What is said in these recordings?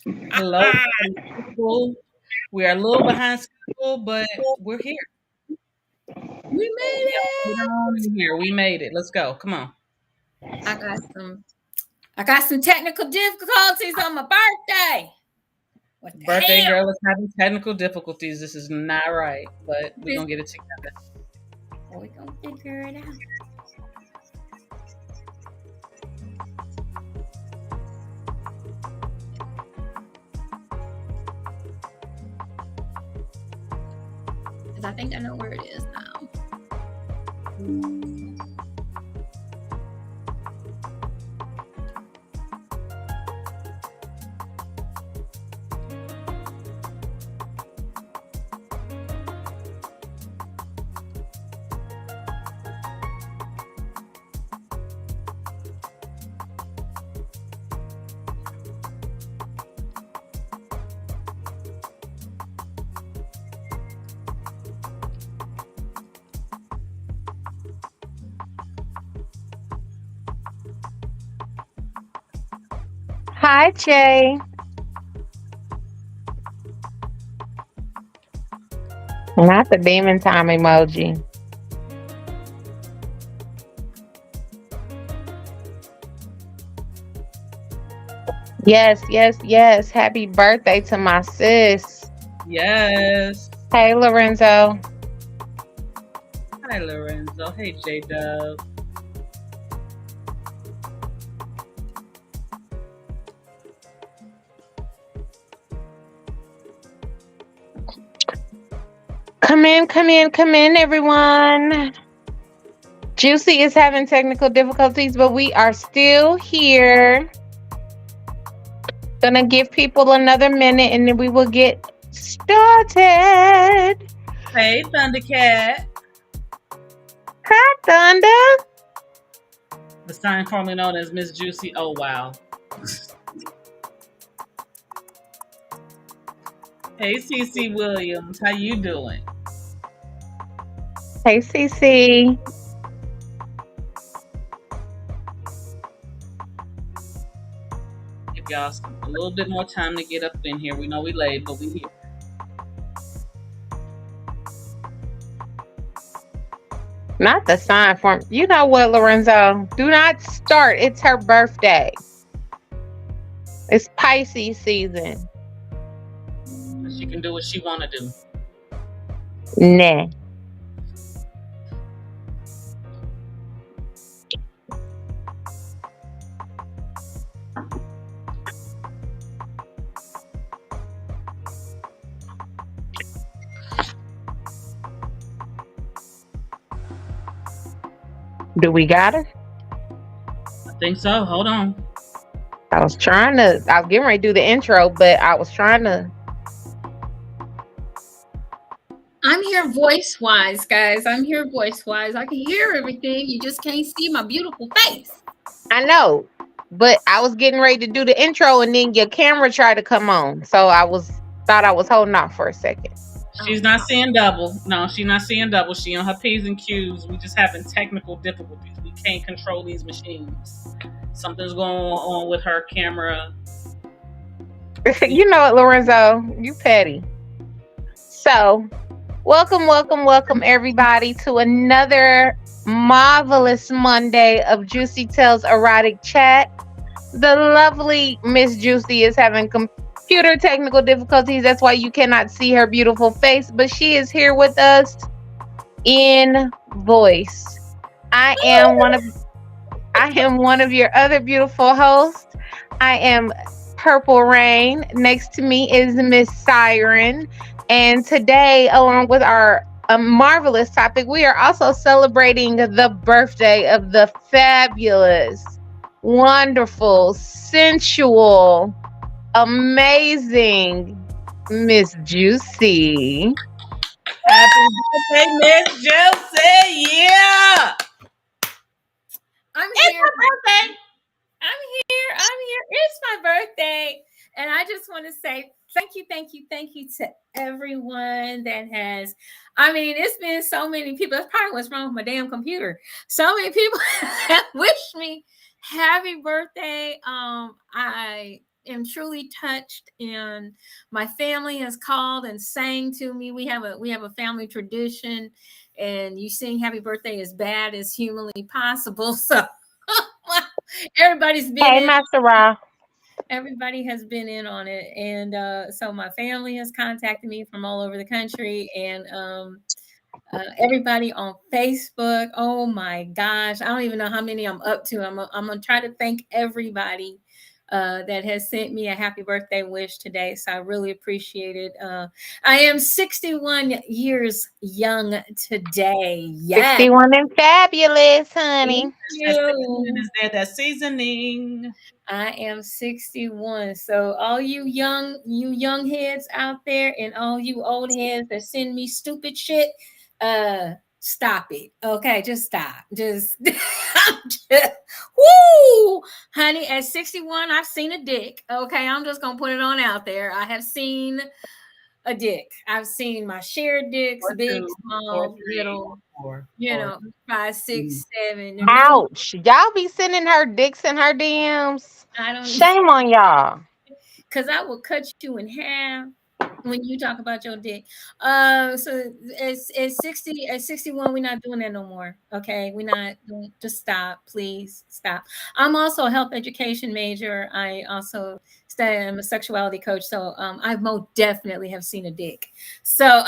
Hello, people. We are a little behind schedule, but we're here. We made Get it. on in here. We made it. Let's go. Come on. I got some. I got some technical difficulties on my birthday. What the Birthday hell? girl is having technical difficulties. This is not right, but we're This gonna get it together. we gonna figure it out. Cause I think I know where it is now. Hi, Jay. Not the demon time emoji. Yes, yes, yes. Happy birthday to my sis. Yes. Hey, Lorenzo. Hi, Lorenzo. Hey, J Dub. Come in, everyone. JewCee is having technical difficulties, but we are still here. Gonna give people another minute and then we will get started. Hey, Thundercat. Hi, Thunder. The sign formerly known as Miss JewCee. Oh wow. Hey, CC Williams. How you doing? Hey, CC. Give y'all a little bit more time to get up in here. We know we late, but we here. Not the sign form. You know what, Lorenzo? Do not start. It's her birthday. It's Pisces season. She can do what she want to do. Nah. Do we got her? I think so. Hold on. I was getting ready to do the intro, but I was trying to. I'm here voice wise, guys. I'm here voice wise. I can hear everything. You just can't see my beautiful face. I know, but I was getting ready to do the intro and then your camera tried to come on. So thought I was holding off for a second. She's not seeing double. No, she's not seeing double. She on her P's and Q's. We just having technical difficulties. We can't control these machines. Something's going on with her camera. You know what, Lorenzo? You petty. So, welcome, everybody, to another marvelous Monday of JewCee Tells Erotic Chat. The lovely Miss JewCee is having computer technical difficulties. That's why you cannot see her beautiful face, but she is here with us in voice. I am one of your other beautiful hosts. I am Purple Rain. Next to me is Miss Siren. And today, along with our marvelous topic, we are also celebrating the birthday of the fabulous, wonderful, sensual, amazing Miss JewCee. Happy birthday, Miss JewCee! Yeah! I'm It's here. her birthday! I'm here. It's my birthday. And I just want to say thank you to everyone that has. I mean, it's been so many people. That's probably what's wrong with my damn computer. So many people have wished me happy birthday. am truly touched, and my family has called and sang to me. We have a family tradition, and you sing happy birthday as bad as humanly possible. So everybody's been Hey, in. Master Ra. Everybody has been in on it, and so my family has contacted me from all over the country, and everybody on Facebook. Oh my gosh, I don't even know how many I'm up to. I'm gonna try to thank everybody that has sent me a happy birthday wish today. So I really appreciate it. I am 61 years young today. Yes. 61 and fabulous, honey. Thank That you. seasoning is there. That seasoning. I am 61. So all you young heads out there, and all you old heads that send me stupid shit, stop it. Okay, just stop. Just, woo, honey. At 61, I've seen a dick. Okay, I'm just gonna put it on out there. I have seen a dick. I've seen my shared dicks, Or big, two, or small, three, little, or you or know, 5, 6, 7. Ouch. Y'all be sending her dicks in her DMs. I don't. Shame on y'all. Because I will cut you in half when you talk about your dick. So it's 60 at 61, we're not doing that no more. Okay. We're not doing, just stop, please stop. I'm also a health education major. I also study, I'm a sexuality coach. So I most definitely have seen a dick. So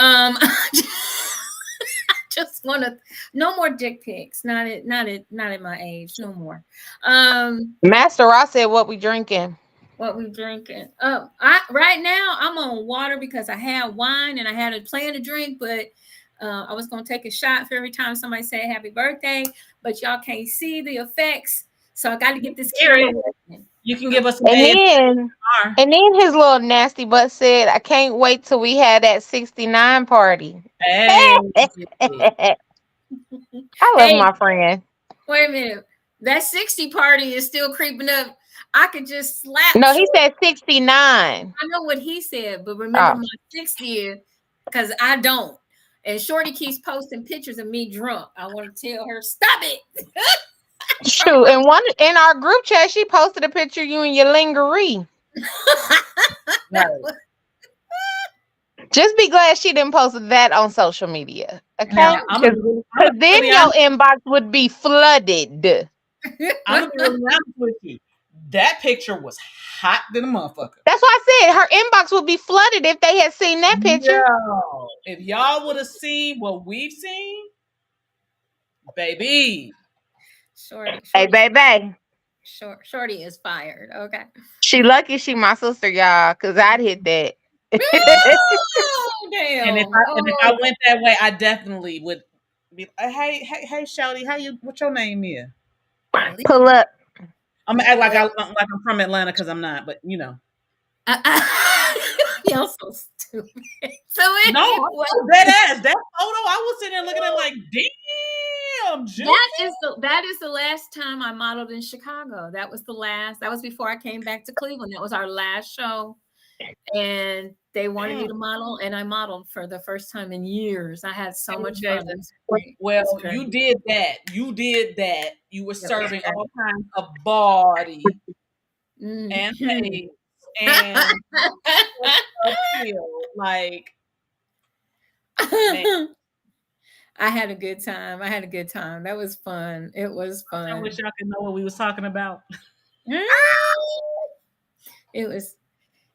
just want to, no more dick pics. Not at my age, no more. Master Ross said, what we drinking? What we drinking? I right now I'm on water because I had wine and I had a plan to drink, but I was gonna take a shot for every time somebody said happy birthday, but y'all can't see the effects, so I got to get this carried. you can give us some And ASMR. then his little nasty butt said, I can't wait till we have that 69 party. Hey, I love Hey, my friend. wait a minute. That 60 party is still creeping up. I could just slap. No, he said 69. I know what he said, but remember my 60th, because I don't. And Shorty keeps posting pictures of me drunk. I want to tell her, stop it. Shoot, and one in our group chat, she posted a picture of you in your lingerie. right. Just be glad she didn't post that on social media, okay? Now, Because then your inbox would be flooded. I'm gonna be really honest with you. That picture was hot than a motherfucker. That's why I said her inbox would be flooded if they had seen that picture. Yo, if y'all would have seen what we've seen, baby. Shorty, Hey, baby. Shorty is fired. Okay. She lucky she my sister, y'all, because I'd hit that. Oh, damn. And if I went that way, I definitely would be like, hey, Shouty, what's your name is? Pull up. I'm gonna act like I'm from Atlanta because I'm not, but you know. Y'all so stupid. So no, that ass, that photo, I was sitting there looking at like, damn, that is the last time I modeled in Chicago. That was before I came back to Cleveland. That was our last show. And they wanted me to model, and I modeled for the first time in years. I had so much fun. Well, you did that. You were serving all kinds of body and face and like. Man. I had a good time. That was fun. It was fun. I wish y'all could know what we was talking about. It was.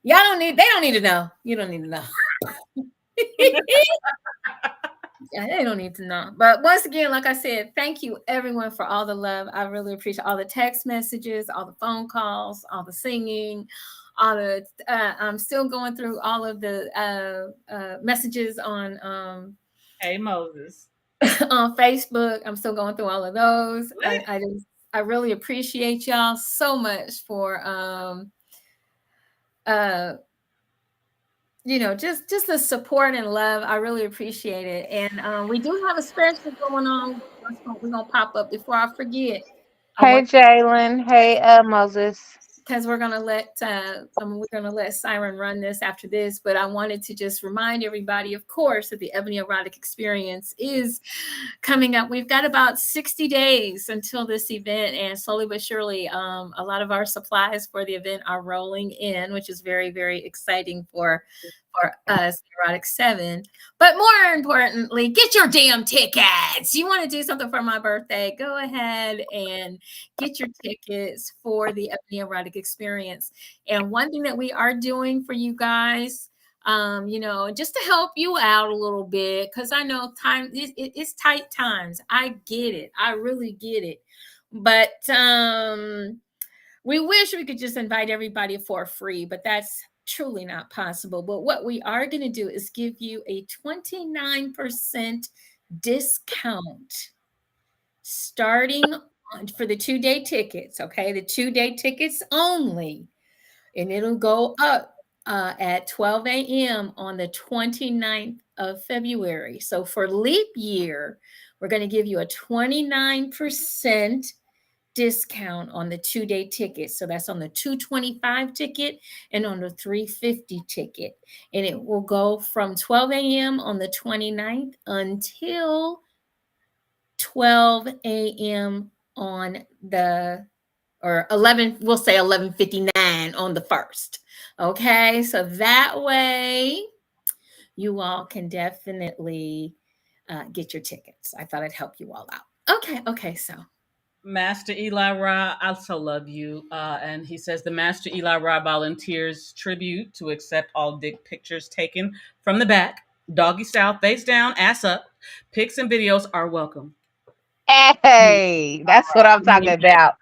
They don't need to know. You don't need to know. Yeah, they don't need to know. But once again, like I said, thank you everyone for all the love. I really appreciate all the text messages, all the phone calls, all the singing, all the. I'm still going through all of the messages on. Hey Moses. On Facebook, I'm still going through all of those. I really appreciate y'all so much for just the support and love. I really appreciate it. And we do have a special going on. We're gonna pop up before I forget. Hey Jalen. Hey Moses. because we're gonna let Siren run this after this. But I wanted to just remind everybody, of course, that the Ebony Erotic Experience is coming up. We've got about 60 days until this event, and slowly but surely, a lot of our supplies for the event are rolling in, which is very, very exciting for us, Erotic 7. But more importantly, get your damn tickets. You want to do something for my birthday? Go ahead and get your tickets for the Ebony Erotic Experience. And one thing that we are doing for you guys, just to help you out a little bit, because I know it's tight times. I get it. I really get it. But we wish we could just invite everybody for free, but that's truly not possible. But what we are going to do is give you a 29% discount starting for the 2-day tickets. Okay, the 2-day tickets only, and it'll go up at 12 a.m. on the 29th of February. So for leap year, we're going to give you a 29% discount on the 2-day ticket. So that's on the 225 ticket and on the 350 ticket. And it will go from 12 a.m. on the 29th until 12 a.m. on or 11, we'll say 11:59 on the 1st. Okay, so that way you all can definitely get your tickets. I thought I'd help you all out. Okay, so Master Eli Ra, I so love you. And he says the Master Eli Ra volunteers tribute to accept all dick pictures taken from the back, doggy style, face down, ass up. Pics and videos are welcome. Hey, that's what I'm talking about.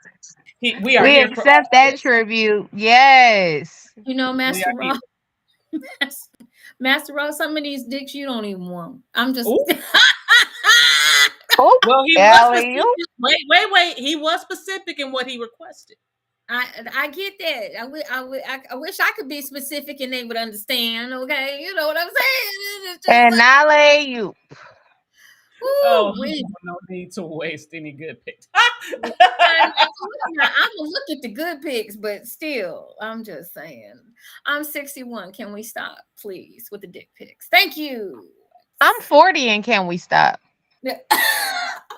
We are We here for accept that tribute. Yes. Master Raw. Master Raw, some of these dicks you don't even want. I'm just. Well, he was specific. Wait. He was specific in what he requested. I get that. I wish I could be specific and they would understand. Okay, you know what I'm saying? And I lay you. No need to waste any good pics. I'm gonna look at the good pics, but still, I'm just saying. I'm 61. Can we stop, please, with the dick pics? Thank you. I'm 40, and can we stop? I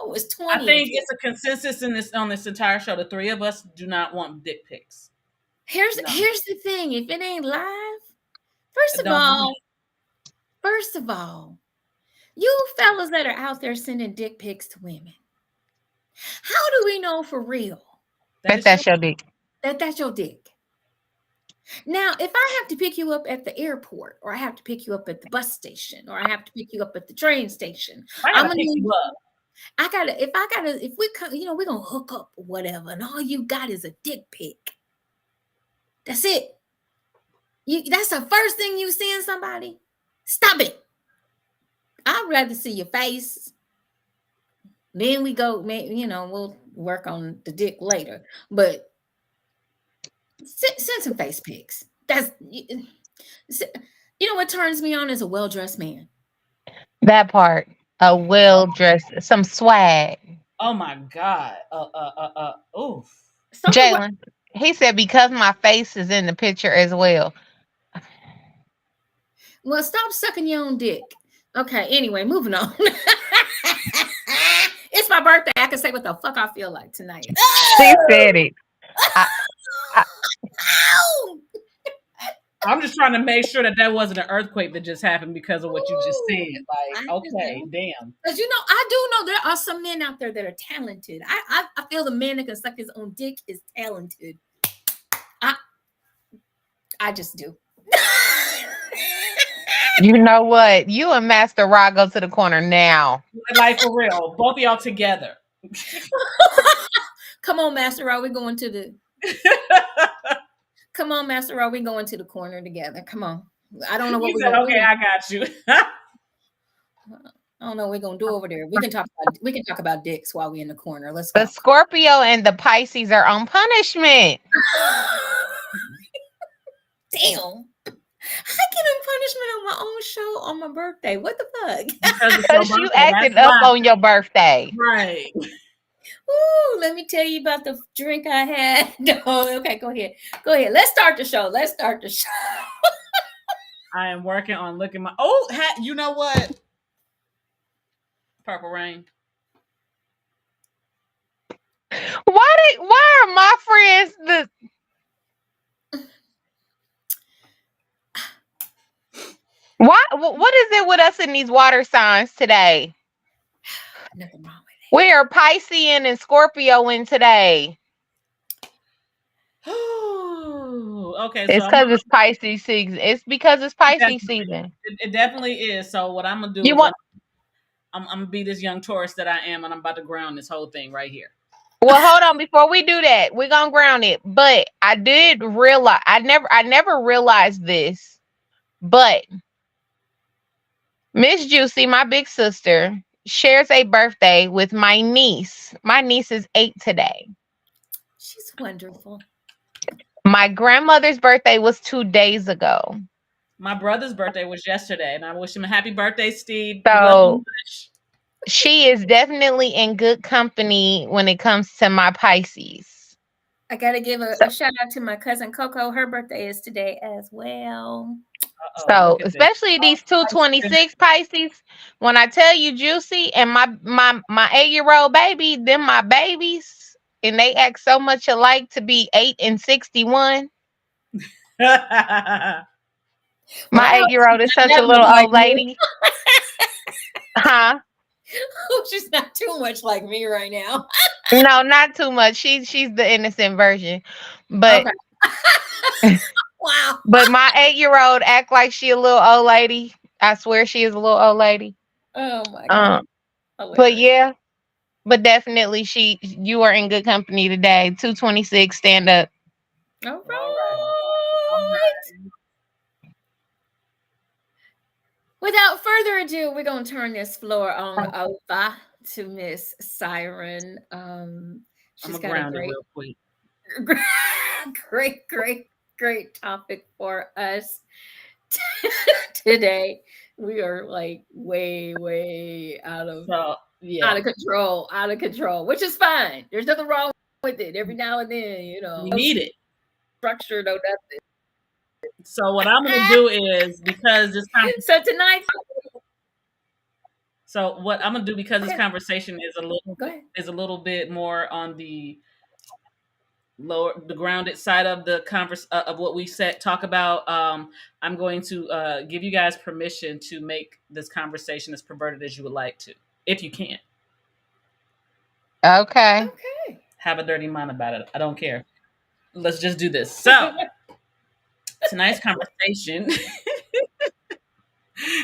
was 20. I think it's a consensus on this entire show. The three of us do not want dick pics. Here's the thing: if it ain't live, first of all, you fellas that are out there sending dick pics to women, how do we know for real that's your dick? That's your dick. Now, if I have to pick you up at the airport, or I have to pick you up at the bus station, or I have to pick you up at the train station, I'm gonna pick you up. If we come, we're gonna hook up or whatever, and all you got is a dick pic. That's it. That's the first thing you send somebody? Stop it. I'd rather see your face. Then we go, we'll work on the dick later. But send some face pics. What turns me on is a well-dressed man. That part. A well-dressed, some swag. Oh my God. Oof. Jalen, he said because my face is in the picture as well. Well, stop sucking your own dick. Okay, anyway, moving on. It's my birthday. I can say what the fuck I feel like tonight. She said it. I'm just trying to make sure that wasn't an earthquake that just happened because of what you just said. Like, okay, damn. Because I do know there are some men out there that are talented. I feel the man that can suck his own dick is talented. I just do. You know what? You and Master Ra go to the corner now. Like, for real. Both of y'all together. Come on, Master Ra. We're going to the... Come on, Master Ra. We're going to the corner together. Come on. I don't know what we're going to do. Okay, I got you. I don't know what we're going to do over there. We can talk about dicks while we're in the corner. Let's go. The Scorpio and the Pisces are on punishment. Damn. I get on punishment on my own show on my birthday. What the fuck? Because you acted up on your birthday. Right. Ooh, let me tell you about the drink I had. No, okay, go ahead. Go ahead. Let's start the show. Let's start the show. I am working on looking my. Oh, you know what? Purple Rain. Why are my friends the what is it with us in these water signs today? Nothing wrong with We are Piscean and Scorpio in today. Okay, so It's because it's Pisces season. It's because it's Pisces season. it definitely is. So what I'm gonna do You is want I'm gonna be this young Taurus that I am, and I'm about to ground this whole thing right here. Well, hold on. Before we do that, we're gonna ground it. But I did realize I never realized this. But Miss JewCee, my big sister, shares a birthday with my niece. My niece is 8 today. She's wonderful. My grandmother's birthday was 2 days ago. My brother's birthday was yesterday, and I wish him a happy birthday, Steve. We love you So much. she is definitely in good company when it comes to my Pisces. I got to give a shout out to my cousin Coco. Her birthday is today as well. So Look at this. especially these 226 Pisces, when I tell you JewCee and my 8-year-old baby, them my babies, and they act so much alike to be 8 and 61. My Well, 8-year-old is such a that much little like old me. lady. Huh? She's not too much like me right now. No, not too much. She's the innocent version. But Okay. Wow. but my 8-year-old act like she a little old lady. I swear she is a little old lady. Oh my Um, God. but Hilarious. yeah, but definitely you are in good company today. 226, stand up. All All right. All right. right. Without further ado, we're gonna turn this floor on over to Miss Siren. I'm She's gonna got a ground it real quick. great topic for us today. We are like way So yeah, out of control, which is fine. There's nothing wrong with it. Every now and then, we no need it. structure, no nothing. So what I'm gonna do is because this So tonight, so what I'm gonna do because go this ahead. conversation Go ahead. is a little bit more on the grounded side of the converse of what we said talk about. I'm going to give you guys permission to make this conversation as perverted as you would like to, if you can. Okay. Okay. Have a dirty mind about it. I don't care. Let's just do this. So tonight's conversation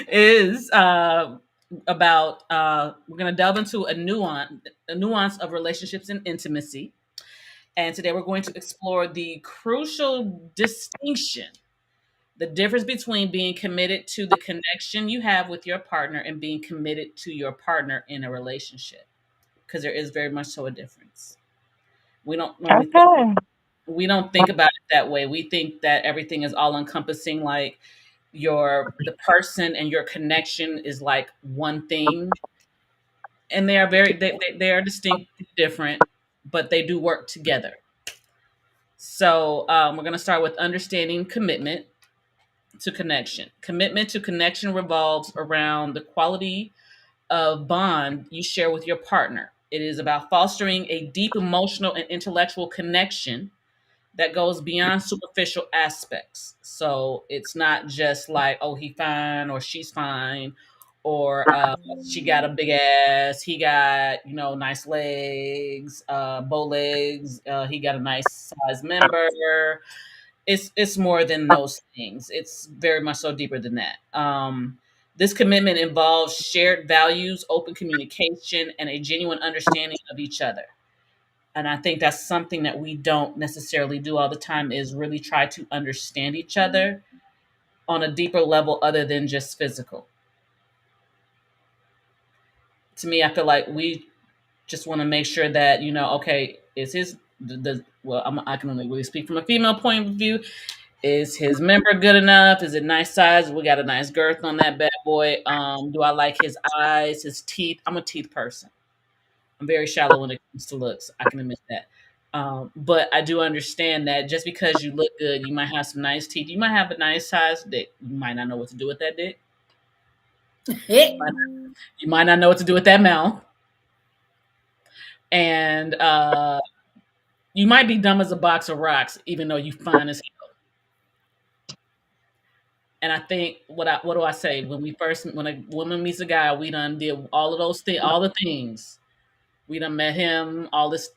is about we're going to delve into a nuance of relationships and intimacy. And today we're going to explore the crucial distinction, the difference between being committed to the connection you have with your partner and being committed to your partner in a relationship, because there is very much so a difference. We don't normally Okay. we don't think about it that way. We think that everything is all encompassing, like the person and your connection is like one thing, and they are they are distinct, different, but they do work together. So we're going to start with understanding commitment to connection. Commitment to connection revolves around the quality of bond you share with your partner. It is about fostering a deep emotional and intellectual connection that goes beyond superficial aspects. So it's not just like, oh, he fine or she's fine, or she got a big ass, he got nice legs, bow legs, he got a nice size member. It's more than those things. It's very much so deeper than that. This commitment involves shared values, open communication, and a genuine understanding of each other. And I think that's something that we don't necessarily do all the time, is really try to understand each other on a deeper level other than just physical. To me, I feel like we just want to make sure that, okay, is his well, I can only really speak from a female point of view. Is his member good enough? Is it nice size? We got a nice girth on that bad boy. Do I like his eyes, his teeth? I'm a teeth person. I'm very shallow when it comes to looks. I can admit that. But I do understand that just because you look good, you might have some nice teeth, you might have a nice size dick. You might not know what to do with that dick. You might not know what to do with that mouth. And you might be dumb as a box of rocks, even though you fine as hell. And I think what do I say when a woman meets a guy, we done did all of those things, all the things. We done met him, all this,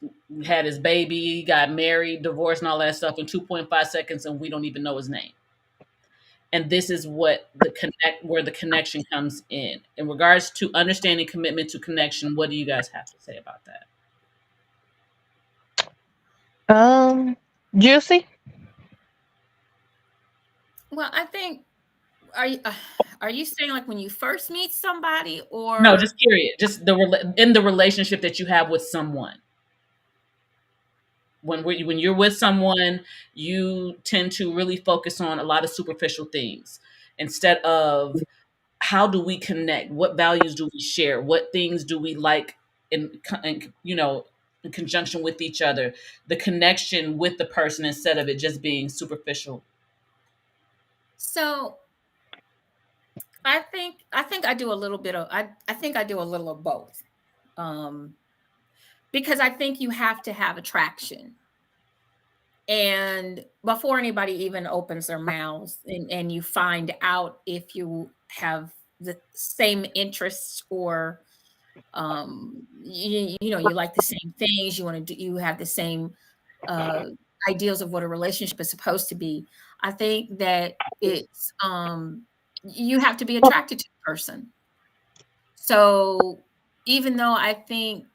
had his baby, got married, divorced, and all that stuff in 2.5 seconds, and we don't even know his name. And this is where the connection comes in regards to understanding commitment to connection. What do you guys have to say about that? JewCee. Well, I think are you saying like when you first meet somebody, or No, just period. Just in the relationship that you have with someone. When you're with someone, you tend to really focus on a lot of superficial things instead of how do we connect? What values do we share? What things do we like in conjunction with each other? The connection with the person instead of it just being superficial. so I think I do a little bit of I think I do a little of both. Um because I think you have to have attraction. And before anybody even opens their mouths, and you find out if you have the same interests, or you like the same things, you want to do, you have the same uh ideals of what a relationship is supposed to be. I think that it's you have to be attracted to the person. So even though I think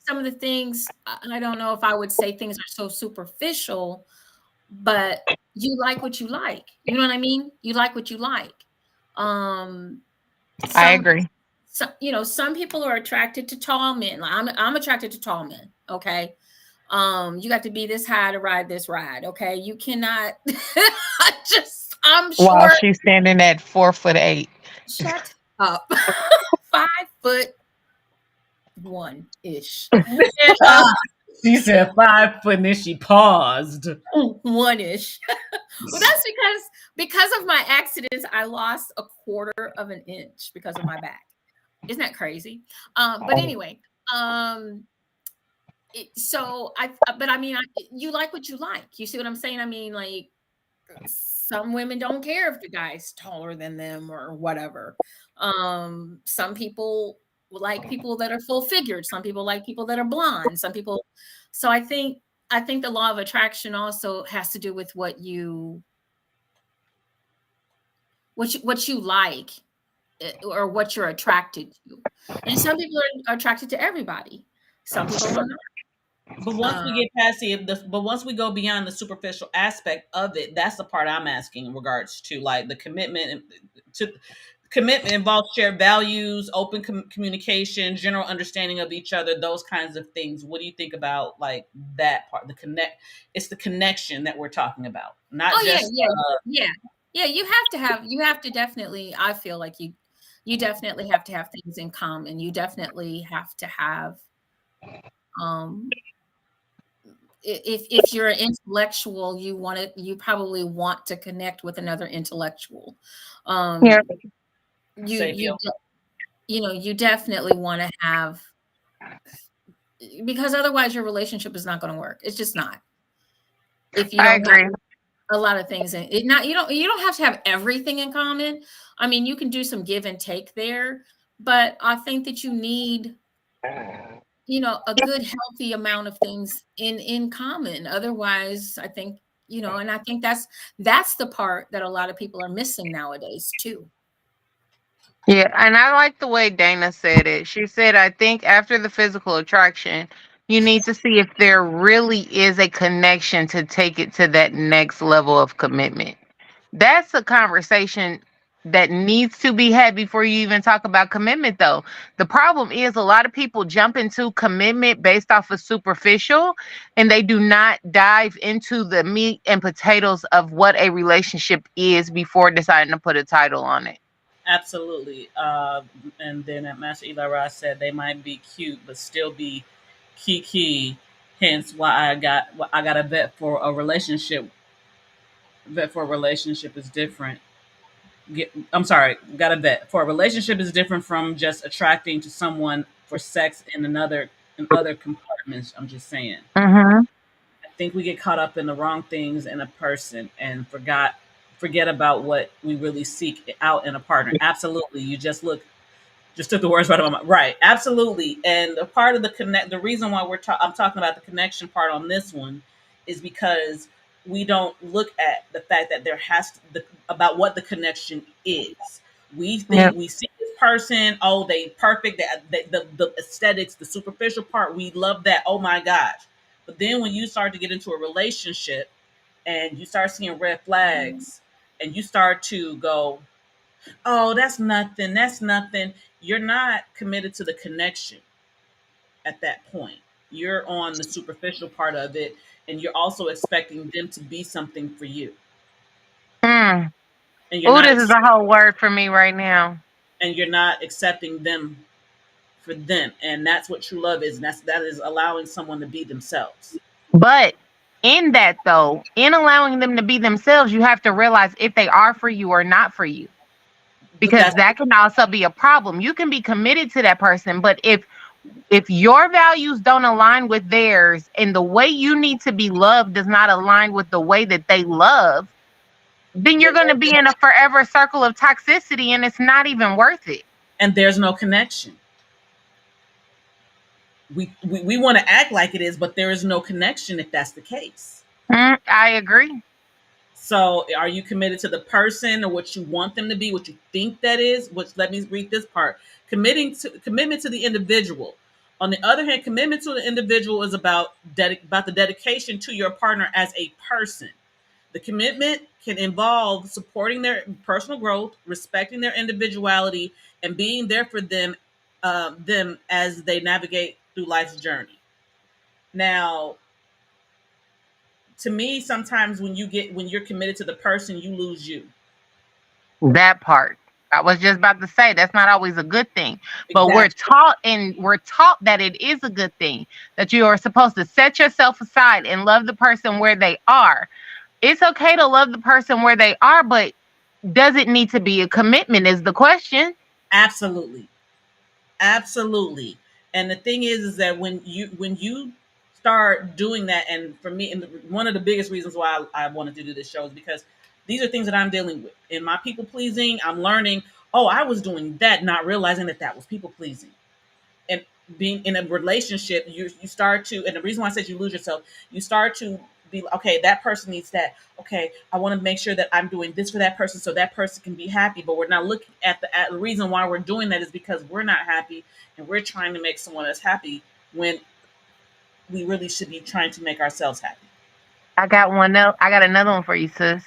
some of the things, I don't know if I would say things are so superficial, but you like what you like. You know what I mean? You like what you like. Um, I some, agree. some people are attracted to tall men. Like I'm attracted to tall men. Okay. You got to be this high to ride this ride. Okay. You cannot, I'm While short. she's standing at 4'8". Shut up. 5'1" ish. She said 5 foot, and then she paused. One ish. Well, that's because of my accidents, I lost a quarter of an inch because of my back. Isn't that crazy? But anyway, but I mean, you like what you like. You see what I'm saying? I mean, like, some women don't care if the guy's taller than them or whatever. Some people like people that are full figured. Some people like people that are blonde. Some people. So I think the law of attraction also has to do with what you like, or what you're attracted to. And some people are attracted to everybody. Some people are not. But once we Um, get past but once we go beyond the superficial aspect of it, that's the part I'm asking in regards to like the commitment. To commitment involves shared values, open communication, general understanding of each other, those kinds of things. What do you think about like that part? It's the connection that we're talking about, not oh yeah, just. yeah. Yeah, you have to definitely, I feel like you definitely have to have things in common. You definitely have to have um if you're an intellectual, you probably want to connect with another intellectual. Yeah. Um you Say you you definitely want to have, because otherwise your relationship is not going to work. It's just not. If you I don't have agree. a lot of things in it, not you don't have to have everything in common. I mean, you can do some give and take there, but I think that you need, a good healthy amount of things in common. Otherwise, I think, and I think that's the part that a lot of people are missing nowadays too. Yeah, and I like the way Dana said it. She said, I think after the physical attraction, you need to see if there really is a connection to take it to that next level of commitment. That's a conversation that needs to be had before you even talk about commitment, though. The problem is a lot of people jump into commitment based off of superficial, and they do not dive into the meat and potatoes of what a relationship is before deciding to put a title on it. Absolutely. And then Master Eli Ross said they might be cute, but still be kiki. Hence, why I got a vet for a relationship. Vet for a relationship is different. I'm sorry, got a vet for a relationship is different from just attracting to someone for sex in other compartments. I'm just saying. Mm-hmm. I think we get caught up in the wrong things in a person and forget about what we really seek out in a partner. Absolutely, you just took the words right out of my mouth. Right, absolutely. And a part of the reason why I'm talking about the connection part on this one is because we don't look at the fact that about what the connection is. We Yep. think we see this person, oh, they perfect, the aesthetics, the superficial part, we love that. Oh my gosh. But then when you start to get into a relationship and you start seeing red flags and you start to go, oh, that's nothing. That's nothing. You're not committed to the connection at that point. You're on the superficial part of it, and you're also expecting them to be something for you, Mm. and Oh, this is a whole word for me right now. you're not accepting them for them, and that's what true love is. And that is allowing someone to be themselves. But in that, though, in allowing them to be themselves, you have to realize if they are for you or not for you, But because that's that can also be a problem. You can be committed to that person, but if your values don't align with theirs and the way you need to be loved does not align with the way that they love, then you're going to be in a forever circle of toxicity and it's not even worth it. and there's no connection. We want to act like it is, but there is no connection if that's the case. I agree. So, are you committed to the person or what you want them to be, what you think that is? Which let me read this part. Commitment to the individual. On the other hand, commitment to the individual is about the dedication to your partner as a person. The commitment can involve supporting their personal growth, respecting their individuality, and being there for them as they navigate through life's journey. Now, to me, sometimes when you're committed to the person, you lose you. That part. I was just about to say that's not always a good thing. But Exactly. we're taught that it is a good thing, that you are supposed to set yourself aside and love the person where they are. It's okay to love the person where they are, but does it need to be a commitment is the question. Absolutely. Absolutely. And the thing is that when you start doing that, and for me, and one of the biggest reasons why I wanted to do this show is because these are things that I'm dealing with in my people pleasing. I'm learning. Oh, I was doing that, not realizing that that was people pleasing. And being in a relationship, you start to, and the reason why I said you lose yourself, you start to be okay. That person needs that. Okay, I want to make sure that I'm doing this for that person so that person can be happy. But we're not looking at the reason why we're doing that is because we're not happy, and we're trying to make someone else happy when we really should be trying to make ourselves happy. I got another one for you, sis.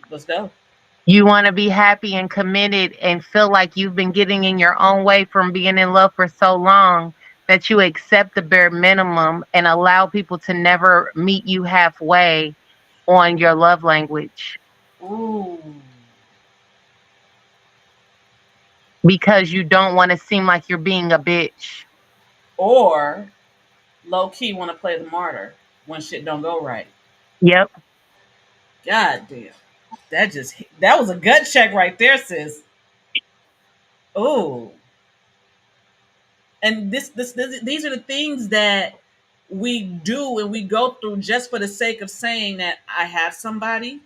Let's go. You want to be happy and committed and feel like you've been getting in your own way from being in love for so long that you accept the bare minimum and allow people to never meet you halfway on your love language Ooh. because you don't want to seem like you're being a bitch. Or low key want to play the martyr when shit don't go right. Yep. God damn. That was a gut check right there, sis. Ooh. And these are the things that we do and we go through just for the sake of saying that I have somebody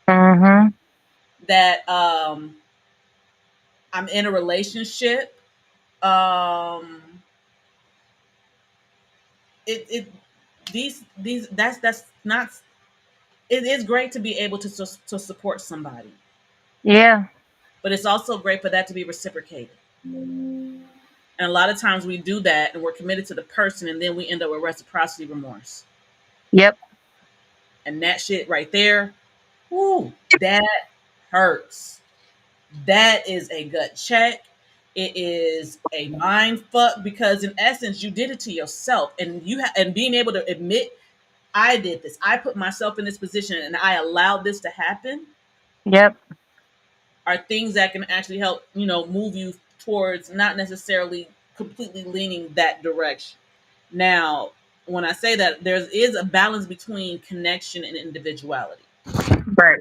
Mm-hmm. that I'm in a relationship. Um, it these that's not. It is great to be able to support somebody, Yeah. but it's also great for that to be reciprocated. And a lot of times we do that and we're committed to the person, and then we end up with reciprocity remorse. Yep. And that shit right there, whoo, that hurts. That is a gut check. It is a mind fuck because in essence you did it to yourself, and and being able to admit I did this. I put myself in this position and I allowed this to happen. Yep. are things that can actually help, move you towards not necessarily completely leaning that direction. Now, when I say that, there is a balance between connection and individuality. Right.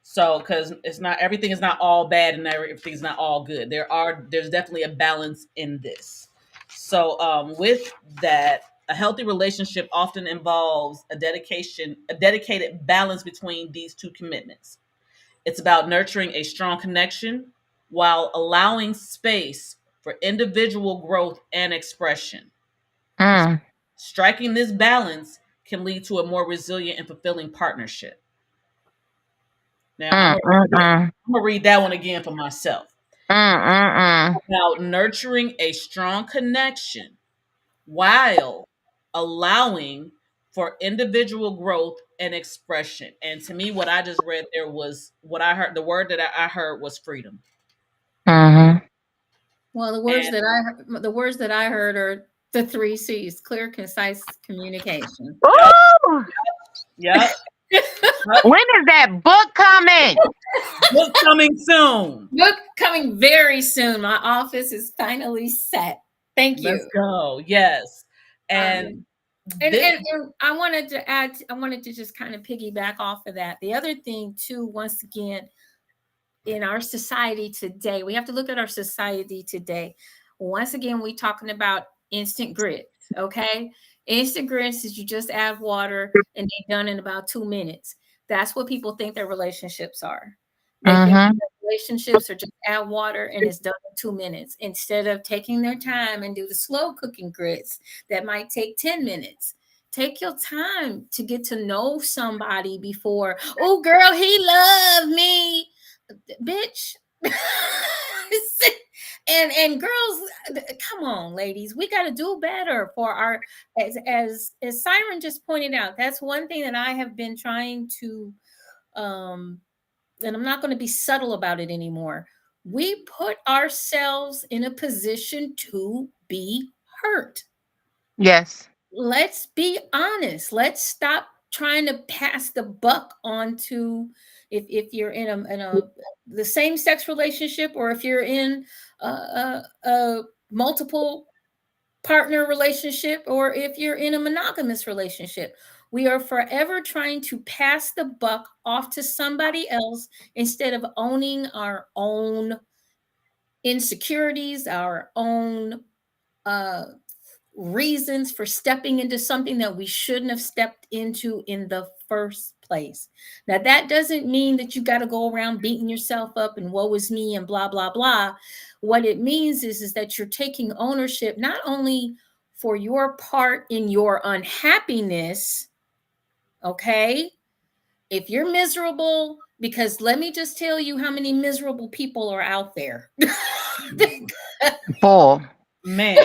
So, because it's not everything is not all bad and everything's not all good. There's definitely a balance in this. So, with that, a healthy relationship often involves a dedicated balance between these two commitments. It's about nurturing a strong connection while allowing space for individual growth and expression. Mm, Striking this balance can lead to a more resilient and fulfilling partnership. Now, mm, mm, mm, I'm gonna read that one again for myself. mm. About nurturing a strong connection while allowing for individual growth and expression. And to me, what I just read there was what I heard. The word that I heard was freedom. Mm-hmm. Well, And the words that I heard are the three C's: clear, concise communication. yep, Ooh, yep, yep. when is that book coming? Book coming soon. Book coming very soon. My office is finally set. Thank Let's you. go. Yes. And Um, this, and I wanted to add, I wanted to just kind of piggyback off of that. The other thing too, once again, in our society today, we have to look at our society today. Once again, we talking about instant grits, okay? Instant grits is you just add water and they're done in about 2 minutes. That's what people think their relationships are. They think Mm-hmm. relationships are just add water and it's done in 2 minutes, instead of taking their time and do the slow cooking grits that might take 10 minutes. Take your time to get to know somebody before, oh girl, he loved me, bitch. And girls, come on, ladies, we got to do better for our, as Siren just pointed out. That's one thing that I have been trying to, and I'm not going to be subtle about it anymore. We put ourselves in a position to be hurt. Yes. Let's be honest. Let's stop trying to pass the buck on to, if you're in a the same sex relationship, or if you're in a multiple partner relationship, or if you're in a monogamous relationship. We are forever trying to pass the buck off to somebody else instead of owning our own insecurities, our own uh reasons for stepping into something that we shouldn't have stepped into in the first place. Now, that doesn't mean that you got to go around beating yourself up and woe is me and blah, blah, blah. What it means is that you're taking ownership not only for your part in your unhappiness, okay? If you're miserable, because let me just tell you how many miserable people are out there. Full. man,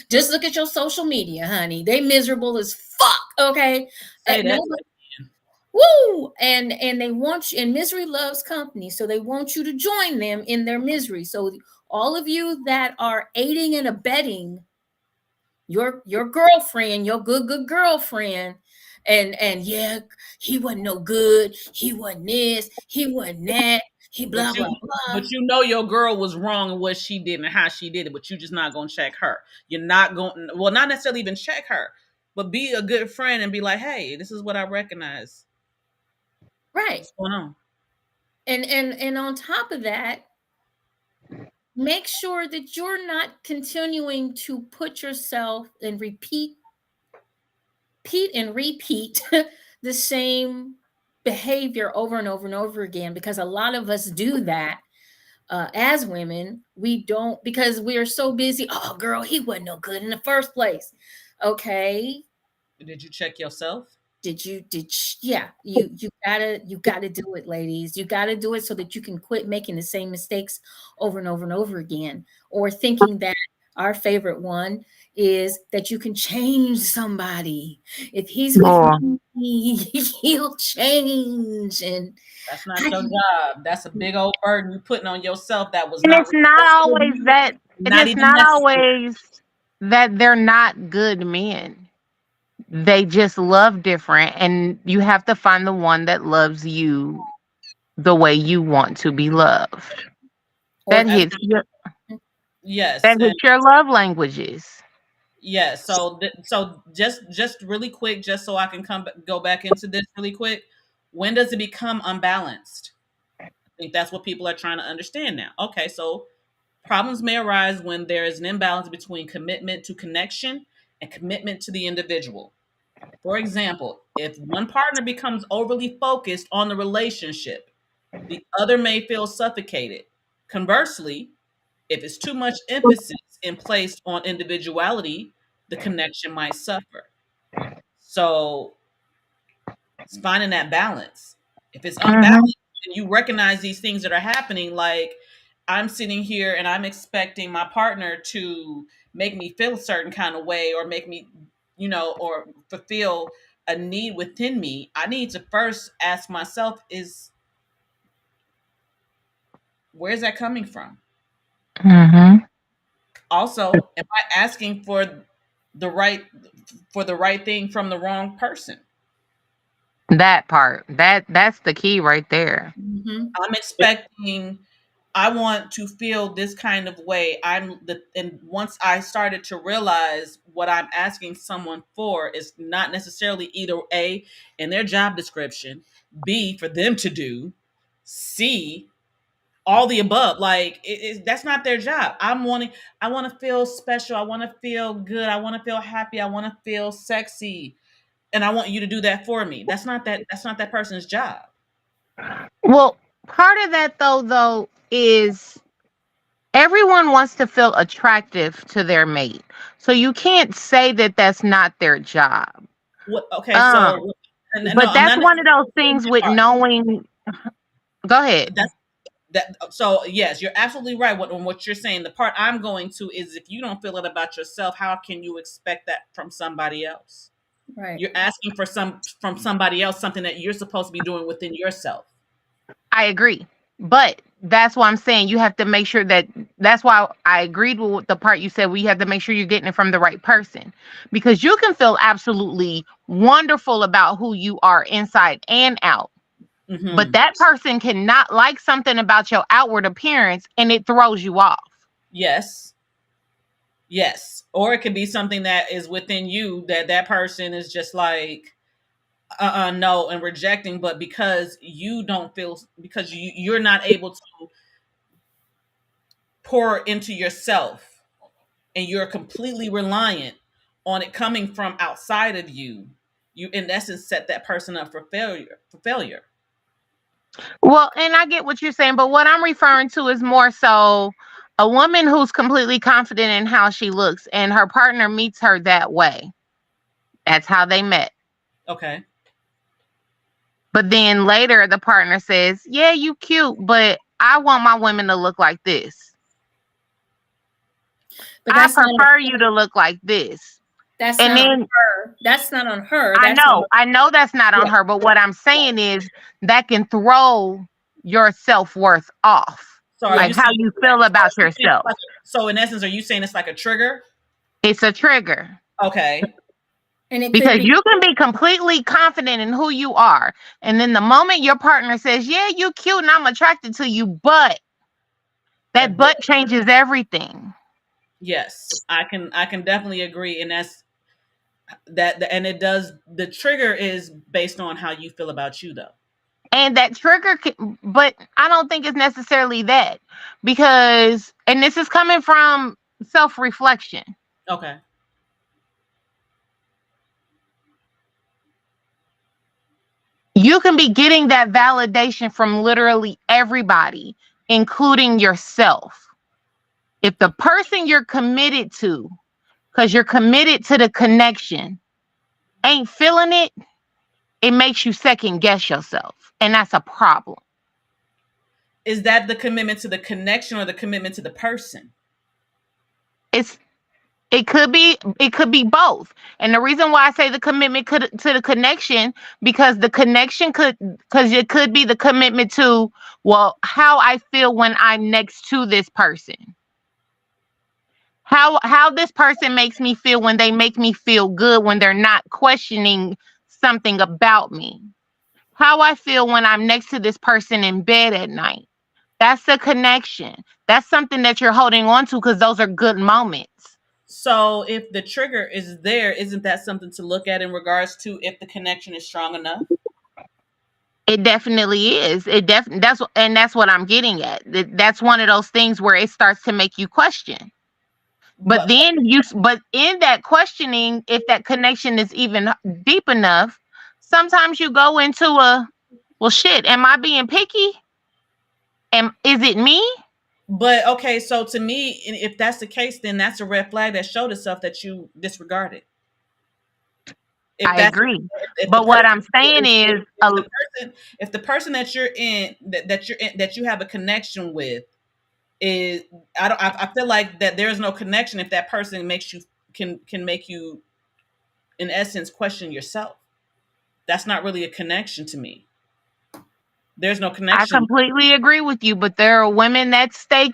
Just look at your social media, honey. They miserable as fuck. Okay. say that. Woo! And they want you, and misery loves company. So they want you to join them in their misery. So all of you that are aiding and abetting your girlfriend, your good girlfriend, and yeah, he wasn't no good, he wasn't this, he wasn't that, he But blah you, blah blah. but you know your girl was wrong in what she did and how she did it. But you just not gonna check her. You're not going. Well, not necessarily even check her, but be a good friend and be like, hey, this is what I recognize. Right. What's going on? And on top of that, make sure that you're not continuing to put yourself and repeat and repeat the same behavior over and over and over again, because a lot of us do that. As women, we don't, because we are so busy. Oh girl, he wasn't no good in the first place. Okay, Did you check yourself? yeah, you gotta do it, ladies. You gotta do it so that you can quit making the same mistakes over and over and over again, or thinking that our favorite one is that you can change somebody. If he's with More. me, he'll change. And That's not I your can, job. That's a big old burden you putting on yourself that was And not it's not responsible of always you, that, and not it's even not necessary. always that they're not good men. They just love different, and you have to find the one that loves you the way you want to be loved. Or That hits your, yes, that and hits your love languages. yes. So just really quick, just so I can go back into this really quick. When does it become unbalanced? I think that's what people are trying to understand now. Okay, so problems may arise when there is an imbalance between commitment to connection and commitment to the individual. For example, if one partner becomes overly focused on the relationship, the other may feel suffocated. Conversely, if it's too much emphasis in placed on individuality, the connection might suffer. So it's finding that balance. If it's Hmm. unbalanced and you recognize these things that are happening, like I'm sitting here and I'm expecting my partner to make me feel a certain kind of way or make me, or fulfill a need within me, I need to first ask myself is where's that coming from? Hmm. Also, am I asking the right the right thing from the wrong person? That part. That's the key right there. Mm-hmm. I'm expecting I want to feel this kind of way. And once I started to realize what I'm asking someone for is not necessarily either A in their job description, B for them to do, C all the above. Like that's not their job. I want to feel special. I want to feel good. I want to feel happy. I want to feel sexy. And I want you to do that for me. That's not that person's job. Well, part of that though is everyone wants to feel attractive to their mate. So you can't say that that's not their job. What okay, Um, so and no, but I'm that's not one of those saying things that with knowing. Go ahead. that's that so yes, you're absolutely right on what you're saying. The part I'm going to is if you don't feel it about yourself, how can you expect that from somebody else? Right. You're asking for from somebody else something that you're supposed to be doing within yourself. I agree. But that's why I'm saying you have to make sure that that's why I agreed with the part you said we have to make sure you're getting it from the right person. Because you can feel absolutely wonderful about who you are inside and out. But Hmm. that person cannot like something about your outward appearance and it throws you off. Yes. Yes. Or it could be something that is within you that person is just like no and rejecting, but because you don't feel because you're not able to pour into yourself and you're completely reliant on it coming from outside of you, you in essence set that person up for failure. Well, and I get what you're saying, but what I'm referring to is more so a woman who's completely confident in how she looks and her partner meets her that way. That's how they met. Okay. But then later the partner says, "Yeah, you cute, but I want my women to look like this. But I that's not prefer you to look like this." that's And not on then her. That's not on her. I That's on know, I know that's not on yeah. her, but what I'm saying is that can throw your self-worth off. So are Like you Yeah. how saying you feel so are about you saying yourself. so in essence are you saying it's like a trigger? It's a trigger. Okay. And it could Because be you can be completely confident in who you are. And then the moment your partner says, "Yeah, you cute and I'm attracted to you," but that That but butt changes everything. yes, I can definitely agree, and that's and it does the trigger is based on how you feel about you though. And that trigger but I don't think it's necessarily that, because and this is coming from self-reflection. Okay. You can be getting that validation from literally everybody, including yourself. If the person you're committed to, because you're committed to the connection, ain't feeling it, it makes you second guess yourself. And that's a problem. Is that the commitment to the connection or the commitment to the person? It's it could be both. And the reason why I say the commitment could to the connection, because the connection could, because it could be the commitment to, well, how I feel when I'm next to this person. How this person makes me feel when they make me feel good, when they're not questioning something about me. how I feel when I'm next to this person in bed at night. That's a connection. That's something that you're holding on to because those are good moments. So if the trigger is there, isn't that something to look at in regards to if the connection is strong enough? It definitely is. That's what I'm getting at. That's one of those things where it starts to make you question. But But in that questioning, if that connection is even deep enough, sometimes you go into well, shit, am I being picky? Is it me? but okay, so to me, if that's the case, then that's a red flag that showed itself that you disregarded. If I that's agree. if the But what I'm person saying is, if the person that you're in that you have a connection with is I feel like that there's no connection if that person makes you can make you in essence question yourself. That's not really a connection to me. There's no I connection. completely agree with you, but there are women that stay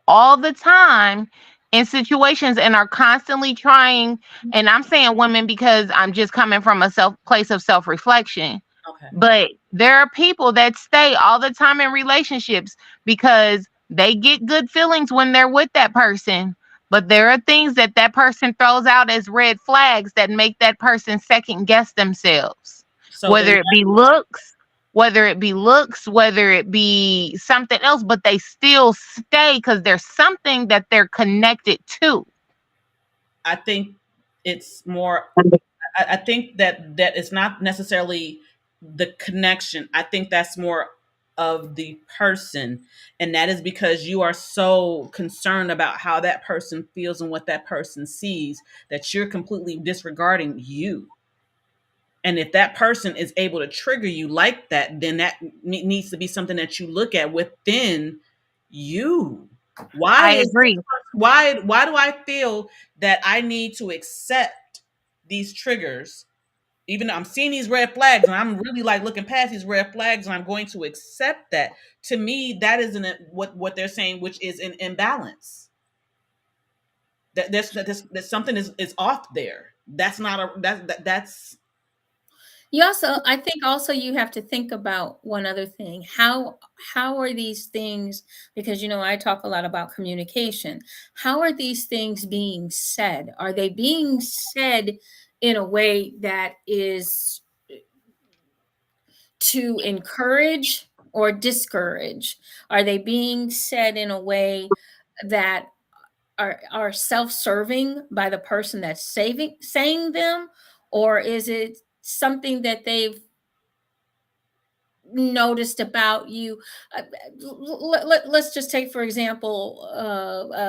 all the time in situations and are constantly trying, and I'm saying women because I'm just coming from a place of self-reflection. Okay. But there are people that stay all the time in relationships because they get good feelings when they're with that person. But there are things that that person throws out as red flags that make that person second guess themselves. So then Whether it be looks, whether it be something else, but they still stay because there's something that they're connected to. I think it's more I think that it's not necessarily the connection. I think that's more of the person. And that is because you are so concerned about how that person feels and what that person sees that you're completely disregarding you. And if that person is able to trigger you like that, then that needs to be something that you look at within you. Why I is agree. why do I feel that I need to accept these triggers, even though I'm seeing these red flags and I'm really like looking past these red flags and I'm going to accept that? To me, that isn't what they're saying, which is an imbalance. That something is off there. That's not a that's You also, I think also you have to think about one other thing. How are these things, because I talk a lot about communication. How are these things being said? Are they being said in a way that is to encourage or discourage? Are they being said in a way that are self-serving by the person that's saying them, or is it something that they've noticed about you? Let's just take for example,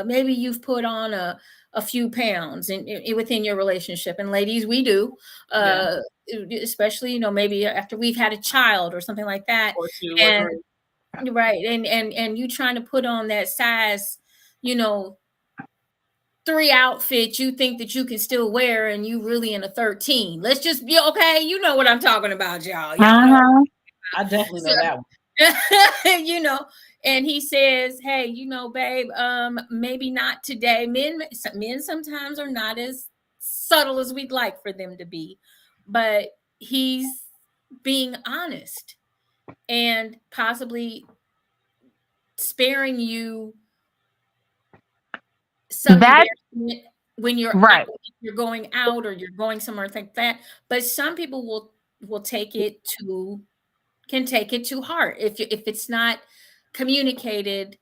maybe you've put on a few pounds within your relationship, and ladies, we do, yeah, uh, especially maybe after we've had a child or something like that, or two or and three. right, and you trying to put on that size, you know 3 outfits you think that you can still wear, and you really in a 13. Let's just be okay. You know what I'm talking about, y'all know. Uh-huh. I definitely So, know that one. you know, and he says, "Hey, babe, maybe not today." Men sometimes are not as subtle as we'd like for them to be, but he's being honest and possibly sparing you some That embarrassment when right. you're going out or you're going somewhere like that. But some people will take it to can take it to heart if it's not communicated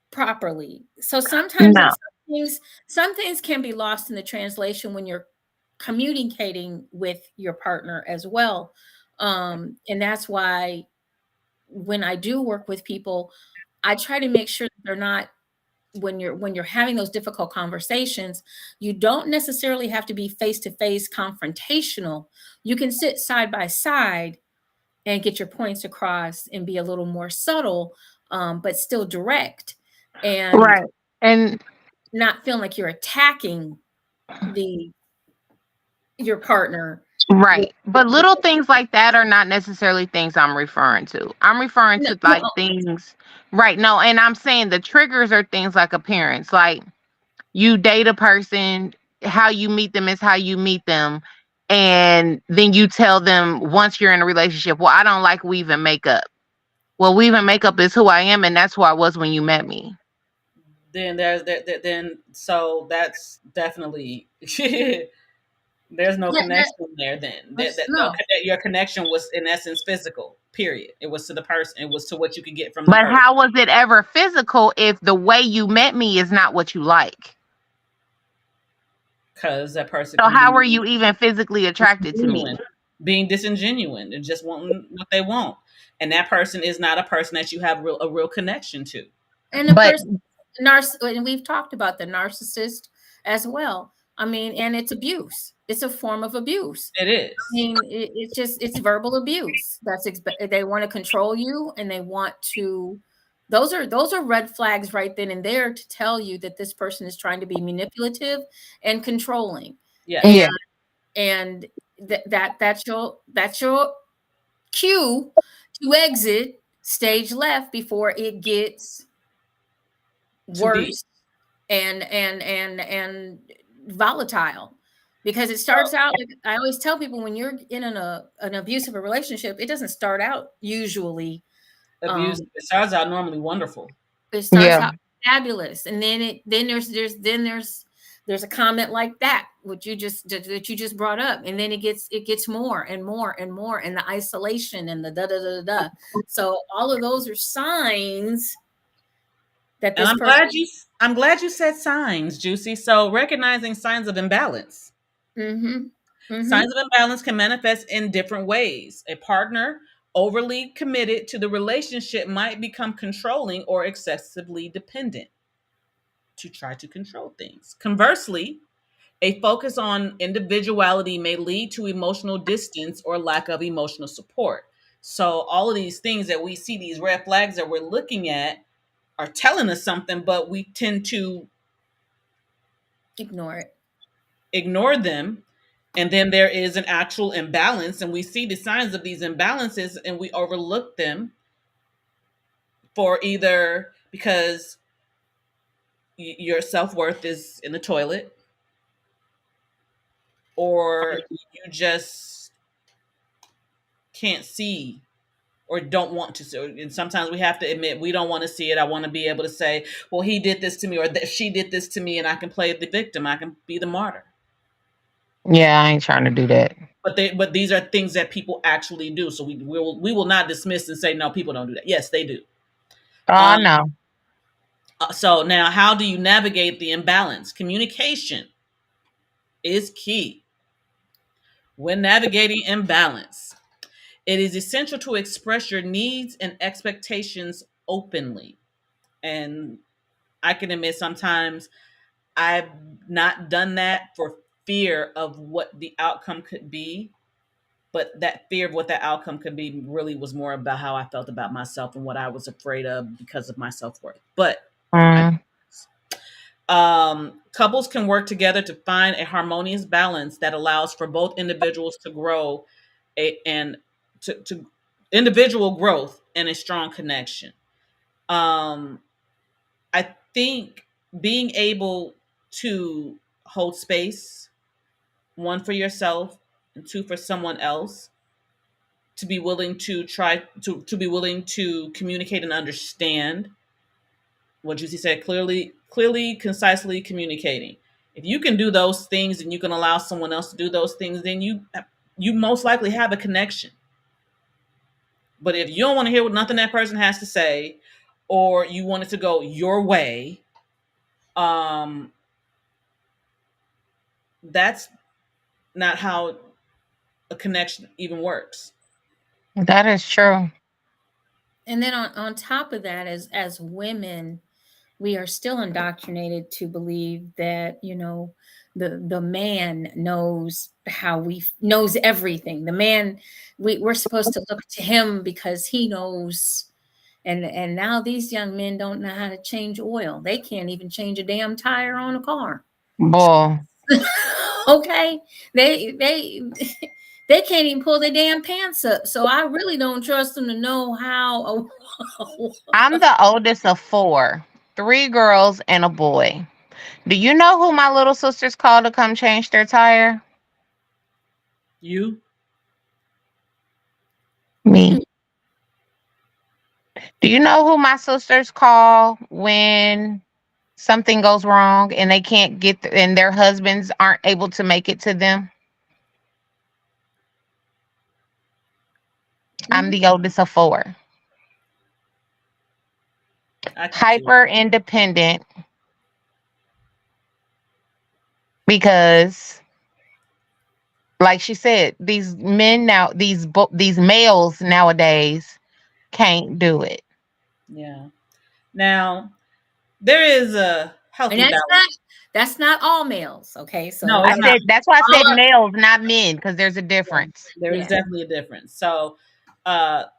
properly. So sometimes No. some things can be lost in the translation when you're communicating with your partner as well. And that's why when I do work with people, I try to make sure that they're not, when you're having those difficult conversations, you don't necessarily have to be face to face confrontational. You can sit side by side and get your points across and be a little more subtle, but still direct, and Right. And not feeling like you're attacking the your partner. with, right. But with little things like that are not necessarily things I'm referring to. I'm referring no, to no, like things, right. No, and I'm saying the triggers are things like appearance. Like you date a person, how you meet them is how you meet them. And then you tell them once you're in a relationship, well, I don't like weave and makeup. Well, weave and makeup is who I am, and that's who I was when you met me. Then then so that's definitely there's no Yeah, connection there. Then no, no. your connection was in essence physical. Period. It was to the person. It was to what you could get from the But person. how was it ever physical if the way you met me is not what you like? Because that person So can how be are you even physically attracted to me? disingenuine, being disingenuine and just wanting what they want. And that person is not a person that you have a real connection to. And the But person, and we've talked about the narcissist as well. I mean, and it's abuse. It's a form of abuse. It I is. mean, it's verbal abuse. They want to control you, and they want to. Those are red flags right then and there to tell you that this person is trying to be manipulative and controlling, Yes. yeah, and and that's your cue to exit stage left before it gets Too deep. worse and volatile, because it So starts out like I always tell people, when you're in an abusive relationship, it doesn't start out usually abuse, um it starts out normally wonderful. it starts yeah, out fabulous, and then there's a comment like that what you just that you just brought up, and then it gets more and more and more, and the isolation and the da da da da da. So all of those are signs that And this person. I'm glad you said signs, JewCee. So recognizing signs of imbalance. Mm-hmm. Mm-hmm. Signs of imbalance can manifest in different ways. A partner overly committed to the relationship might become controlling or excessively dependent to try to control things. Conversely, a focus on individuality may lead to emotional distance or lack of emotional support. So, all of these things that we see, these red flags that we're looking at, are telling us something, but we tend to Ignore it. ignore them. And then there is an actual imbalance, and we see the signs of these imbalances and we overlook them for either because your self worth is in the toilet, or you just can't see or don't want to see. And sometimes we have to admit we don't want to see it. I want to be able to say, well, he did this to me, or she did this to me, and I can play the victim. I can be the martyr. yeah. I ain't trying to do that. But these are things that people actually do. So we will not dismiss and say no, people don't do that. Yes, they do. Oh Um, no, so now, how do you navigate the imbalance? Communication is key when navigating imbalance. It is essential to express your needs and expectations openly. And I can admit sometimes I've not done that for fear of what the outcome could be. But that fear of what that outcome could be really was more about how I felt about myself and what I was afraid of because of my self worth. But I, mm, couples can work together to find a harmonious balance that allows for both individuals to grow and to individual growth and a strong connection. Um, I think being able to hold space, one for yourself and two for someone else, to be willing to try to be willing to communicate and understand what JewCee said, clearly, concisely communicating. If you can do those things and you can allow someone else to do those things, then you most likely have a connection. But if you don't want to hear what nothing that person has to say, or you want it to go your way, um, that's not how a connection even works. that is true. And then on top of that, as women, we are still indoctrinated to believe that, the man knows knows everything. The man, we're supposed to look to him because he knows. And now these young men don't know how to change oil. They can't even change a damn tire on a car. Boy, Okay, they they can't even pull their damn pants up. So I really don't trust them to know how. I'm the oldest of four, three girls and a boy. Do you know who my little sisters call to come change their tire? You? Me. Do you know who my sisters call when something goes wrong and they can't and their husbands aren't able to make it to them? I'm Mhm. the oldest of four. I can see. Hyper independent because, like she said, these men now, these males nowadays can't do it. Yeah. Now, there is a And healthy that's balance. not all males. Okay, so No, we it's I gotta not. said that's why I all said up. males, not men, because there's a Yeah, difference. there is Yeah. definitely a difference. So,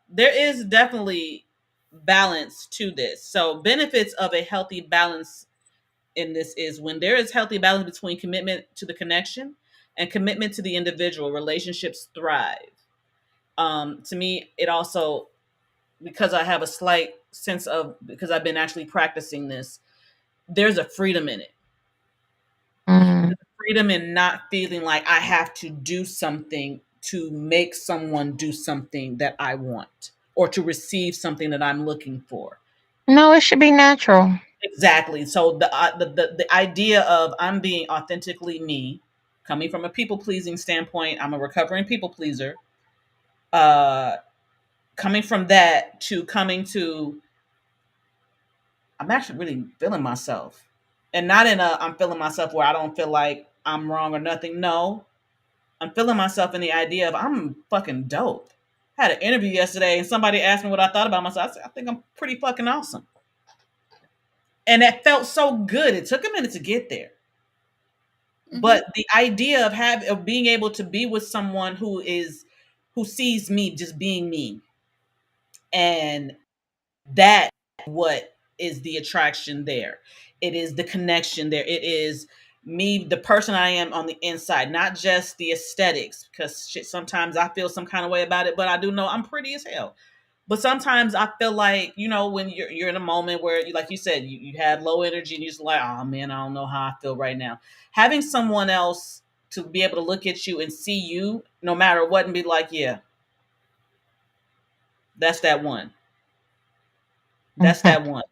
there is definitely balance to this. So, benefits of a healthy balance in this is when there is healthy balance between commitment to the connection and commitment to the individual, relationships thrive. To me, it also, because I have a slight sense of, because I've been actually practicing this, there's a freedom in it. Mm. Freedom in not feeling like I have to do something to make someone do something that I want or to receive something that I'm looking for. No, it should be natural. Exactly. So the idea of I'm being authentically me, coming from a people pleasing standpoint, I'm a recovering people pleaser. Uh, Coming from that to coming to I'm actually really feeling myself, and not in a I'm feeling myself where I don't feel like I'm wrong or nothing. No, I'm feeling myself in the idea of I'm fucking dope. I had an interview yesterday and somebody asked me what I thought about myself. I said, I think I'm pretty fucking awesome. And that felt so good. It took a minute to get there. Mhm. But the idea of being able to be with someone who sees me just being me, and that what is the attraction there. It is the connection there. It is me, the person I am on the inside, not just the aesthetics. Because shit, sometimes I feel some kind of way about it, but I do know I'm pretty as hell. But sometimes I feel like, when you're in a moment where, like you said, you had low energy and you're just like, oh man, I don't know how I feel right now. Having someone else to be able to look at you and see you no matter what and be like, yeah, that's that one. That's Mhm. that one.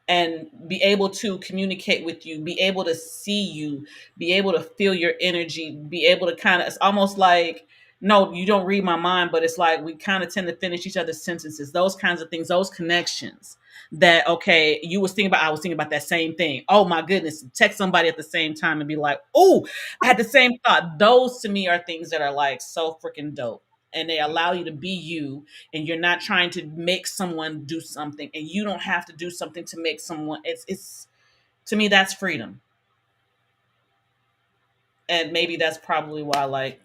And be able to communicate with you, be able to see you, be able to feel your energy, be able to kind of, it's almost like, no, you don't read my mind, but it's like we kind of tend to finish each other's sentences, those kinds of things, those connections that, okay, you was thinking about, I was thinking about that same thing. Oh my goodness, text somebody at the same time and be like, oh, I had the same thought. Those to me are things that are like so freaking dope. And they allow you to be you, and you're not trying to make someone do something, and you don't have to do something to make someone, it's to me that's freedom. And maybe that's probably why I like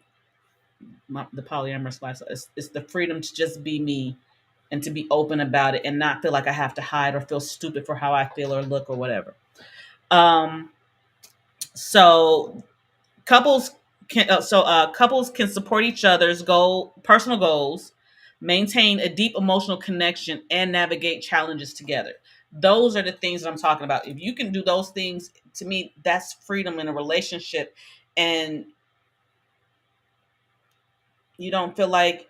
the polyamorous lifestyle. It's the freedom to just be me and to be open about it and not feel like I have to hide or feel stupid for how I feel or look or whatever. um so couples can support each other's personal goals, maintain a deep emotional connection, and navigate challenges together. Those are the things that I'm talking about. If you can do those things, to me, that's freedom in a relationship, and you don't feel like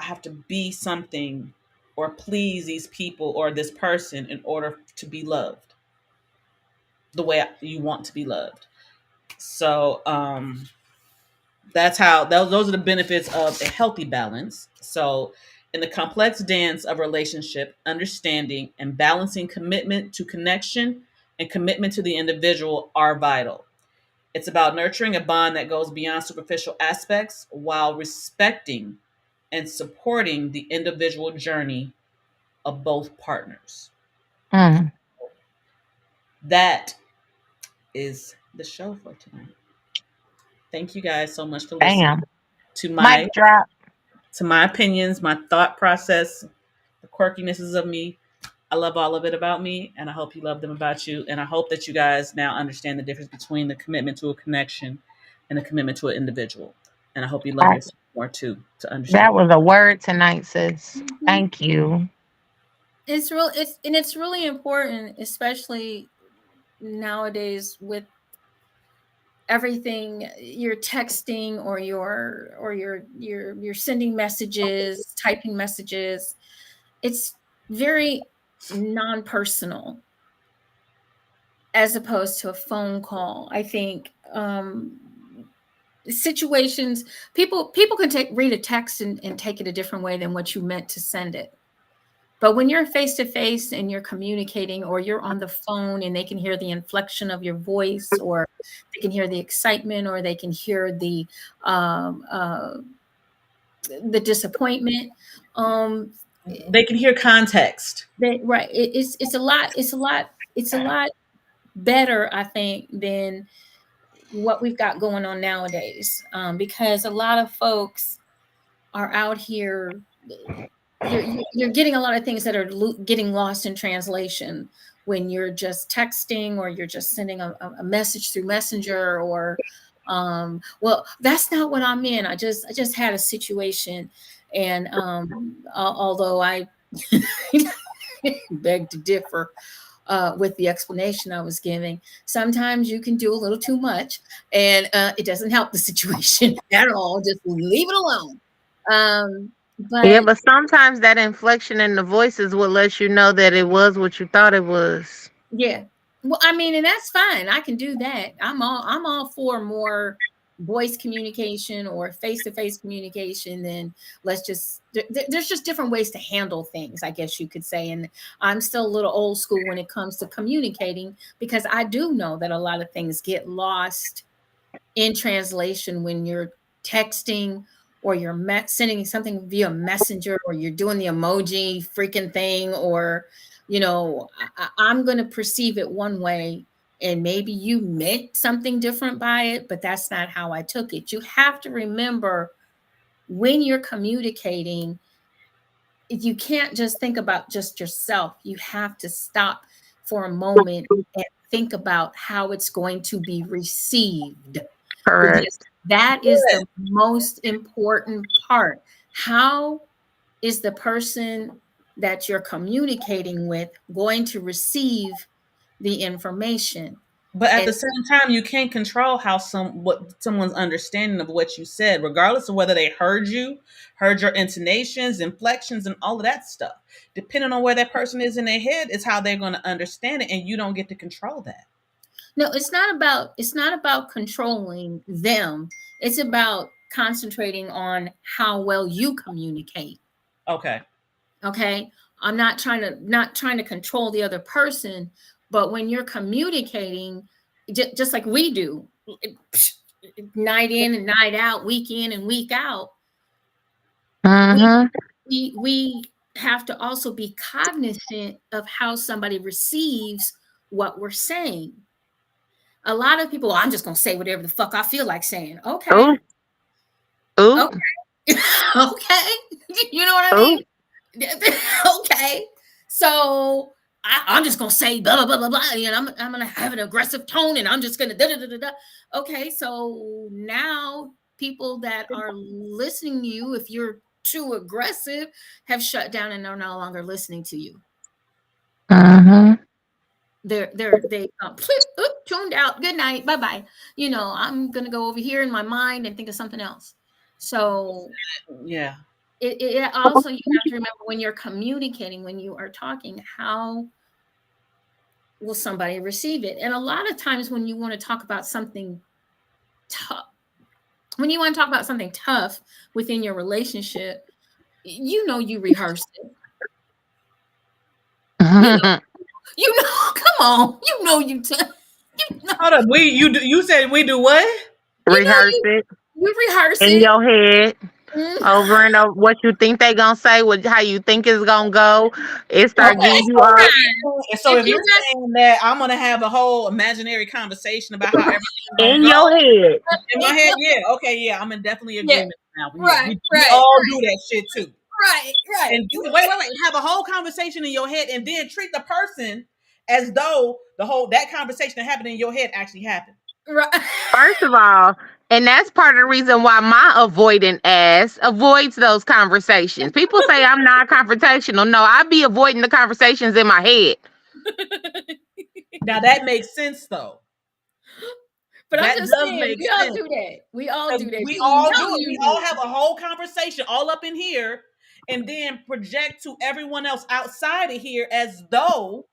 I have to be something or please these people or this person in order to be loved the way you want to be loved. So, that's how those are the benefits of a healthy balance. So in the complex dance of relationship, understanding and balancing commitment to connection and commitment to the individual are vital. It's about nurturing a bond that goes beyond superficial aspects while respecting and supporting the individual journey of both partners. Mm. That is the show for tonight. Thank you guys so much for listening Damn. to Mic my drop. opinions, my thought process, the quirkinesses of me. I love all of it about me, and I hope you love them about you. And I hope that you guys now understand the difference between the commitment to a connection and the commitment to an individual. And I hope you love I, yourself more too to understand. that was a word tonight, sis. Mhm. Thank you. It's really important, especially nowadays with everything you're texting or you're sending messages, typing messages, it's very non-personal as opposed to a phone call. I think situations, people can read a text and take it a different way than what you meant to send it. But when you're face to face and you're communicating, or you're on the phone and they can hear the inflection of your voice, or they can hear the excitement, or they can hear the disappointment. They can hear context. Right. It's a lot better, I think, than what we've got going on nowadays, because a lot of folks are out here. You're getting a lot of things that are getting lost in translation when you're just texting, or you're just sending a message through Messenger, or well, that's not what I'm in. I just had a situation, and although I beg to differ with the explanation I was giving, sometimes you can do a little too much, and it doesn't help the situation at all. Just leave it alone. But sometimes that inflection in the voice is what lets you know that it was what you thought it was. Yeah. Well, I mean, and that's fine. I can do that. I'm all for more voice communication or face-to-face communication than there's just different ways to handle things, I guess you could say. And I'm still a little old school when it comes to communicating, because I do know that a lot of things get lost in translation when you're texting, or you're sending something via Messenger, or you're doing the emoji freaking thing, or, I'm going to perceive it one way, and maybe you meant something different by it, but that's not how I took it. You have to remember, when you're communicating, you can't just think about just yourself. You have to stop for a moment and think about how it's going to be received. Correct. Because that is the most important part. How is the person that you're communicating with going to receive the information? But at the same time, you can't control what someone's understanding of what you said, regardless of whether they heard your intonations, inflections, and all of that stuff. Depending on where that person is in their head is how they're going to understand it, and you don't get to control that. No, it's not about controlling them. It's about concentrating on how well you communicate. Okay. I'm not trying to control the other person, but when you're communicating, just like we do, night in and night out, week in and week out, we have to also be cognizant of how somebody receives what we're saying. A lot of people, I'm just going to say whatever the fuck I feel like saying. Okay. Ooh. Okay. Okay. You know what I mean? Okay. So I'm just going to say blah, blah, blah, blah. I'm going to have an aggressive tone, and I'm just going to da, da, da, da, da. Okay. So now people that are listening to you, if you're too aggressive, have shut down and are no longer listening to you. They tuned out. Good night. Bye-bye. I'm going to go over here in my mind and think of something else. So yeah, it also, you have to remember, when you're communicating, when you are talking, how will somebody receive it? And a lot of times when you want to talk about something tough, within your relationship, you rehearse it. Come on, Hold up, you said we do what? Rehearse it. You rehearse in your head. Over and over, what you think they gonna say, how you think it's gonna go. It start getting you up. So if you're saying that I'm gonna have a whole imaginary conversation about how everything in your head, in my head, yeah, I'm in definitely agreement now. We Right. all do that shit too. Right. And wait, have a whole conversation in your head, and then treat the person as though that conversation that happened in your head actually happened. Right. First of all, and that's part of the reason why my avoidant ass avoids those conversations. People say I'm not confrontational. No, I be avoiding the conversations in my head. Now that makes sense though. But I'm That just does saying, make we all sense. do that. We all 'Cause do that. we You all know do it. you We all do. have a whole conversation all up in here and then project to everyone else outside of here as though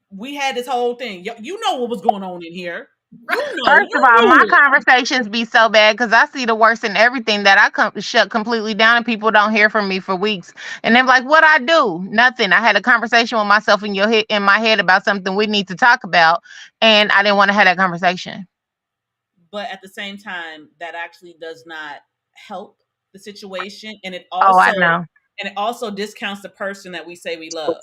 we had this whole thing. You know what was going on in here. First of You all, my knew it. conversations be so bad because I see the worst in everything that I shut completely down and people don't hear from me for weeks. And they're like, "What I do? Nothing. I had a conversation with myself in my head about something we need to talk about, and I didn't want to have that conversation." But at the same time, that actually does not help the situation, Oh, I know. and it also discounts the person that we say we love.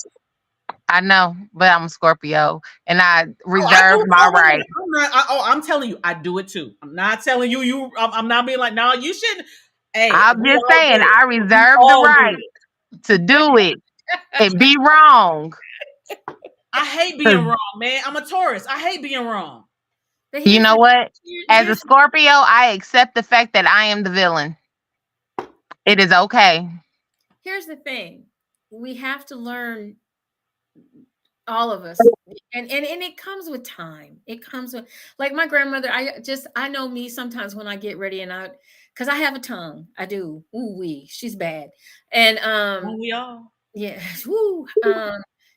I know, but I'm a Scorpio and I Oh, I reserve do. my Oh, wait a right. minute. I'm telling you, I do it too. I'm not telling you. I'm not being like, no, you shouldn't. Hey, I'm we just all saying do it. I We reserve the all do right it. to do it and be wrong. I hate being 'Cause wrong, man. I'm a Taurus. I hate being wrong. But you here's know the what? As a here's Scorpio, I accept the fact that I am the villain. It is okay. here's the thing. We have to learn, all of us, and it comes with time. It comes with, like, my grandmother. I know me sometimes when I get ready, and I, because I have a tongue. I do. Ooh wee, she's bad. And Don't we all? yeah, woo,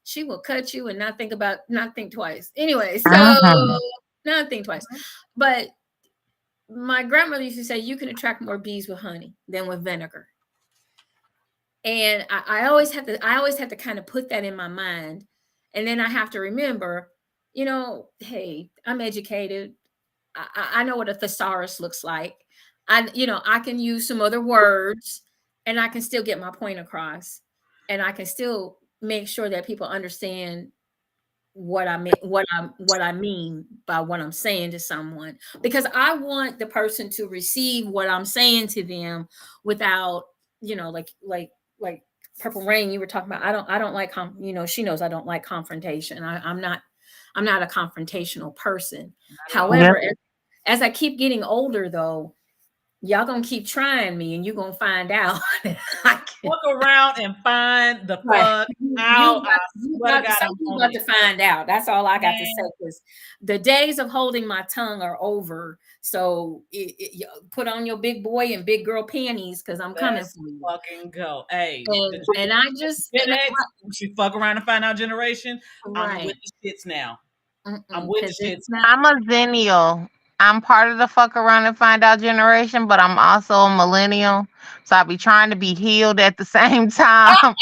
she will cut you and not think twice. Anyway, so Mhm. not think twice. But my grandmother used to say you can attract more bees with honey than with vinegar. And I always have to kind of put that in my mind. And then I have to remember, hey, I'm educated. I know what a thesaurus looks like. I can use some other words and I can still get my point across. And I can still make sure that people understand what I mean by what I'm saying to someone, because I want the person to receive what I'm saying to them without, like Purple Rain you were talking about. I don't like she knows I don't like confrontation. I'm not a confrontational person. Not at all. Yep. However, as I keep getting older though, y'all gonna keep trying me and you're gonna find out. I can. Look around and find the Right. fuck out. I swear to God, I'm Something's on about it. to find out. That's all I got to say. Man, Because the days of holding my tongue are over. So put on your big boy and big girl panties because I'm coming let's for you. fucking go. Hey, the And I just Gen X, she fuck around and find out generation. I'm right with the shits now. I'm with the because it's shits. not. I'm a zennial. I'm part of the fuck around and find out generation, but I'm also a millennial. So I be trying to be healed at the same time.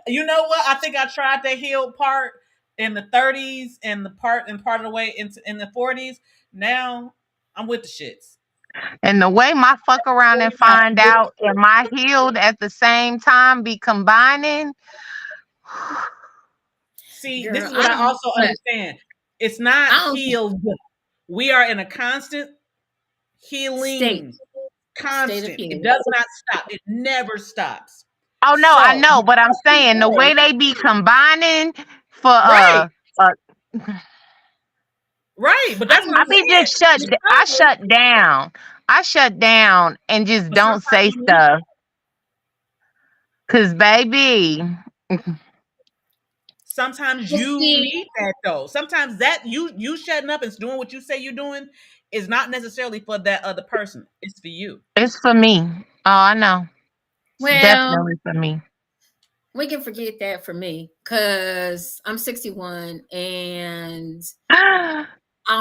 You know what? I think I tried the healed part in the 30s and part of the way in the 40s. Now I'm with the shits. And the way my fuck around and I'm find with out am I healed at the same time be combining. See, this Girl, is I what I don't. also But understand. It's not I don't healed. We are in a constant state healing. state of Constant. It healing. does not stop. It never stops. Oh no, I So, know, but I'm saying the way they be combining for right, uh right. But that's what I I'm be saying. just shut I Because shut down. I shut down and just but don't sometimes say you need stuff. Cause baby, sometimes But you see, need that though. Sometimes that you shutting up and doing what you say you're doing is not necessarily for that other person. It's for you. it's for me. Oh, I know. It's well, definitely for me. we can forget that for me because I'm 61 and I'm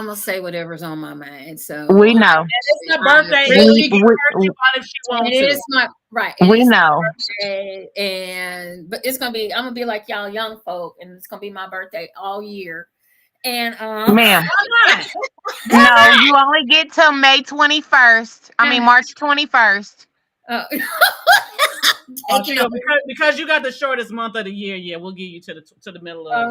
gonna say whatever's on my mind. We So know. It's her I birthday and really, she can curse you out if she and wants it to. is my right, and We it's my know. birthday, but it's gonna be. I'm gonna be like y'all young folk, and it's gonna be my birthday all year. And Ma'am. Why not? Why No, not? you only get till May 21st. I mean March 21st. uh, Oh, taking chill. over. Because you got the shortest month of the year. Yeah, we'll give you to the middle of.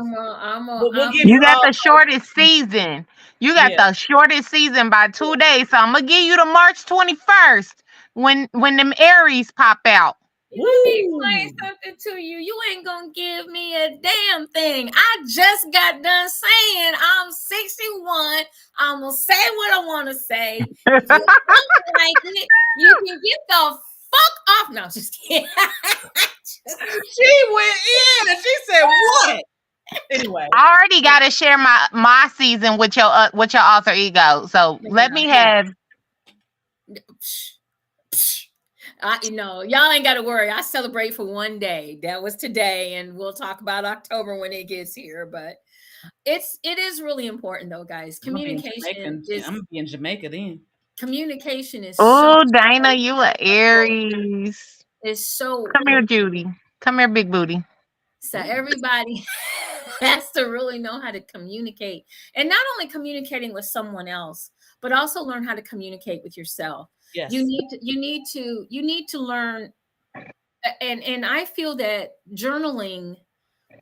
We'll give You you got all. the shortest season. You got Yeah. the shortest season by 2 days. So I'm gonna give you the March 21st when them Aries pop out. Let me explain Woo! something to you. You ain't gonna give me a damn thing. I just got done saying I'm 61. I'm gonna say what I want to say. If you don't like it, you can get the fuck off. No, just kidding. She went in. She said, "What?" Anyway, I already got to share my season with your alter ego. So let me Yeah. have. Y'all ain't got to worry. I celebrate for one day. That was today, and we'll talk about October when it gets here. But it is really important though, guys. I'm gonna be in Jamaica. I'm gonna be in Jamaica then. Communication is so Oh, Dana, you are Aries. is so Come here, Judy. Come here, big booty. so everybody has to really know how to communicate, and not only communicating with someone else, but also learn how to communicate with yourself. Yes. You need to learn, and I feel that journaling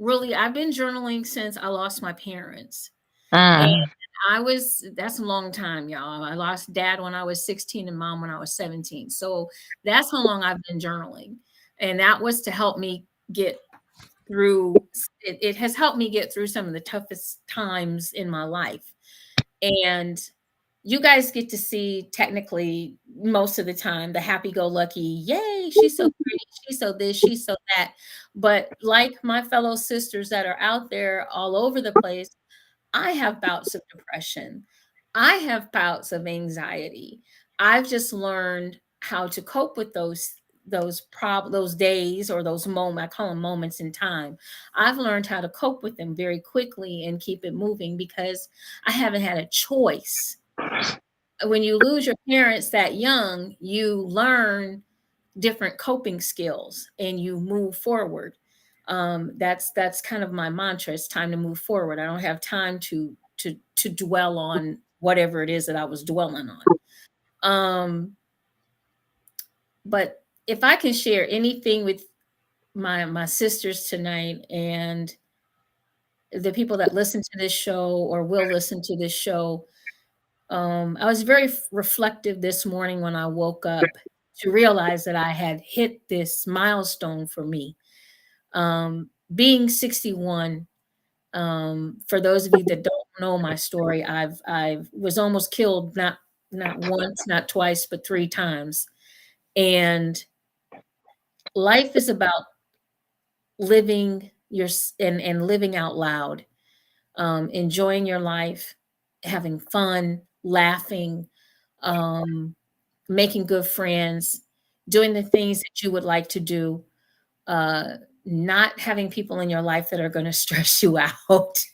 really, I've been journaling since I lost my parents. And Mm. that's a long time, y'all. I lost dad when I was 16 and mom when I was 17. So that's how long I've been journaling. And that was to help me get through it has helped me get through some of the toughest times in my life. And you guys get to see technically most of the time the happy-go-lucky, yay, she's so pretty, she's so this, she's so that. But like my fellow sisters that are out there all over the place, I have bouts of depression. I have bouts of anxiety. I've just learned how to cope with those days or those moments. I call them moments in time. I've learned how to cope with them very quickly and keep it moving because I haven't had a choice. When you lose your parents that young, you learn different coping skills and you move forward. That's kind of my mantra. It's time to move forward. I don't have time to dwell on whatever it is that I was dwelling on. But if I can share anything with my sisters tonight and the people that listen to this show or will listen to this show, I was very reflective this morning when I woke up to realize that I had hit this milestone for me. Being 61, for those of you that don't know my story, I was almost killed not once, not twice, but 3 times. And life is about living and living out loud, enjoying your life, having fun, laughing, um, making good friends, doing the things that you would like to do, not having people in your life that are going to stress you out.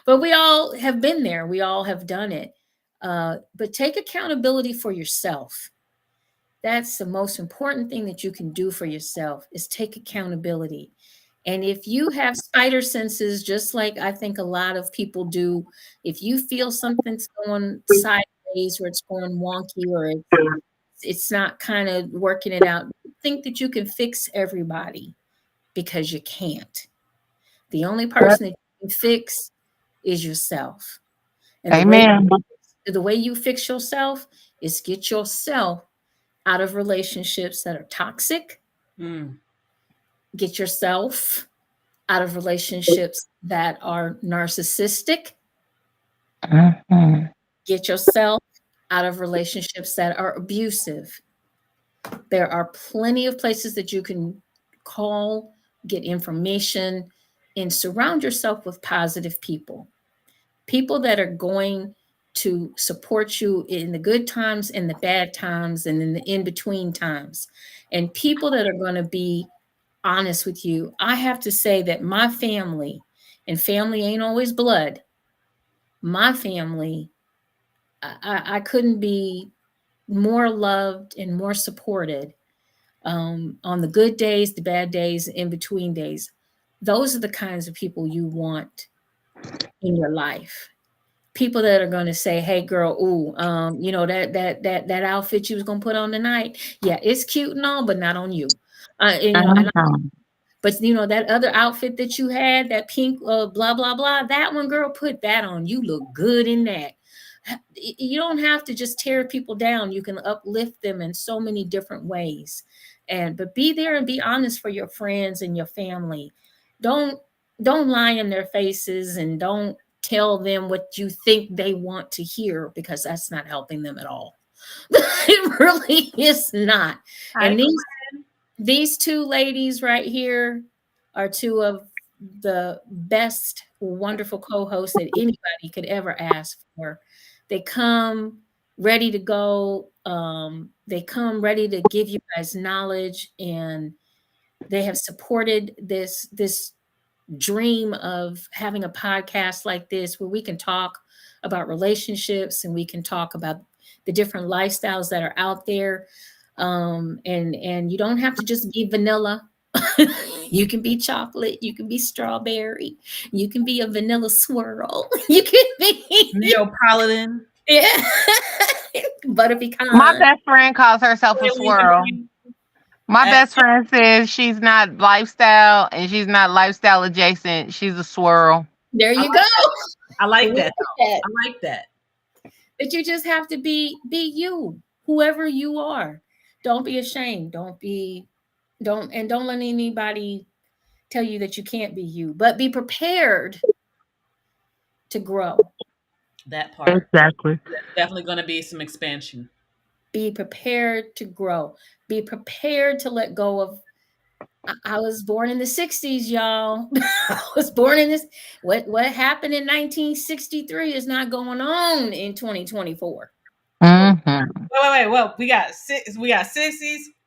But we all have been there, we all have done it. But take accountability for yourself. That's the most important thing that you can do for yourself is take accountability. And if you have spider senses, just like I think a lot of people do, if you feel something's going sideways or it's going wonky or it's not kind of working it out, think that you can fix everybody because you can't. The only person that you can fix is yourself. And Amen. the way you fix yourself is get yourself out of relationships that are toxic. Get yourself out of relationships that are narcissistic. Mm-hmm. Get yourself out of relationships that are abusive. There are plenty of places that you can call, get information, and surround yourself with positive people. People that are going to support you in the good times and the bad times and in the in-between times. And people that are going to be honest with you. I have to say that my family, and family ain't always blood, my family, I couldn't be more loved and more supported, on the good days, the bad days, in between days. Those are the kinds of people you want in your life. People that are going to say, "Hey, girl, ooh, that outfit you was going to put on tonight, yeah, it's cute and all, but not on you." But that other outfit that you had, that pink, blah blah blah, that one, girl, put that on. You look good in that. You don't have to just tear people down. You can uplift them in so many different ways. But be there and be honest for your friends and your family. Don't lie in their faces and don't tell them what you think they want to hear, because that's not helping them at all. It really is not. And these two ladies right here are two of the best wonderful co-hosts that anybody could ever ask for. They come ready to go. They come ready to give you guys knowledge, and they have supported this dream of having a podcast like this where we can talk about relationships and we can talk about the different lifestyles that are out there. And you don't have to just be vanilla. You can be chocolate, you can be strawberry, you can be a vanilla swirl, you can be Neapolitan. yeah. Butterpecan. My best friend calls herself a swirl. My best friend says she's not lifestyle and she's not lifestyle adjacent. She's a swirl. There you go. I like that. I like that. But you just have to be you, whoever you are. Don't be ashamed. Don't let anybody tell you that you can't be you, but be prepared to grow. That part. Exactly. There's definitely going to be some expansion. Be prepared to grow. Be prepared to let go of. I was born in the 60s, y'all. I was born in this. What happened in 1963 is not going on in 2024. Mm-hmm. Wait. Well, we got 60s,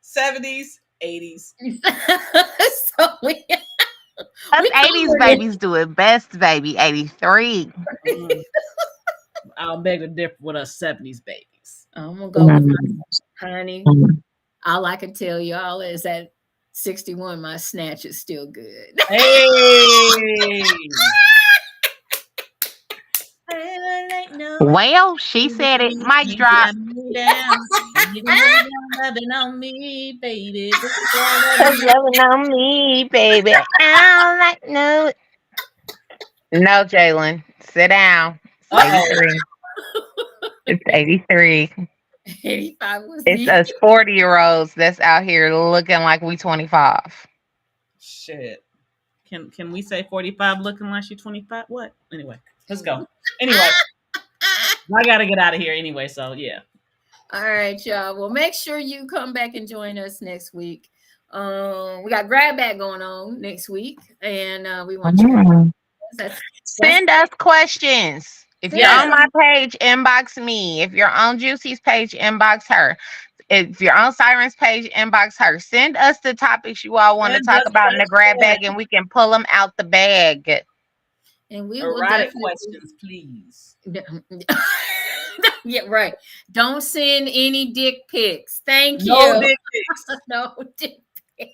70s, 80s. So us 80s babies do it best, baby. 83. I'll beg to differ with us 70s babies. I'm gonna go with my honey. All I can tell y'all is that 61, my snatch is still good. Hey. Well, she said it. Mic drop. Loving on me, baby. Loving on me, baby. I like no. No, Jalen. Sit down. It's 83. It's 83. 85 was It's us 40-year-olds that's out here looking like we 25. Shit. Can we say 45 looking like she 25? What? Anyway, let's go. Anyway, I gotta get out of here anyway, so yeah. All right, y'all. Well, make sure you come back and join us next week. We got Grab Bag going on next week, and we want you to send us questions. If you're on my page, inbox me. If you're on JewCee's page, inbox her. If you're on Siren's page, inbox her. Send us the topics you all want to talk about in the grab bag, and we can pull them out the bag. And we Erotic questions, please. Yeah, right. Don't send any dick pics. Thank you. No dick pics. No dick pics.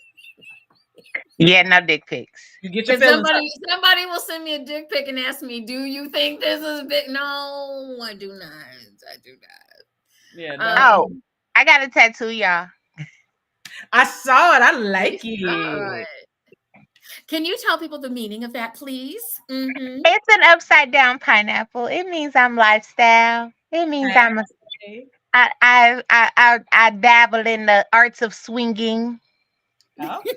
Yeah, no dick pics. You get your feelings. Somebody will send me a dick pic and ask me, "Do you think this is big?" No, I do not. I do not. Yeah. I got a tattoo, y'all. I saw it. I like it. Right. Can you tell people the meaning of that, please? Mm-hmm. It's an upside down pineapple. It means I'm lifestyle. It means I dabble in the arts of swinging. Okay.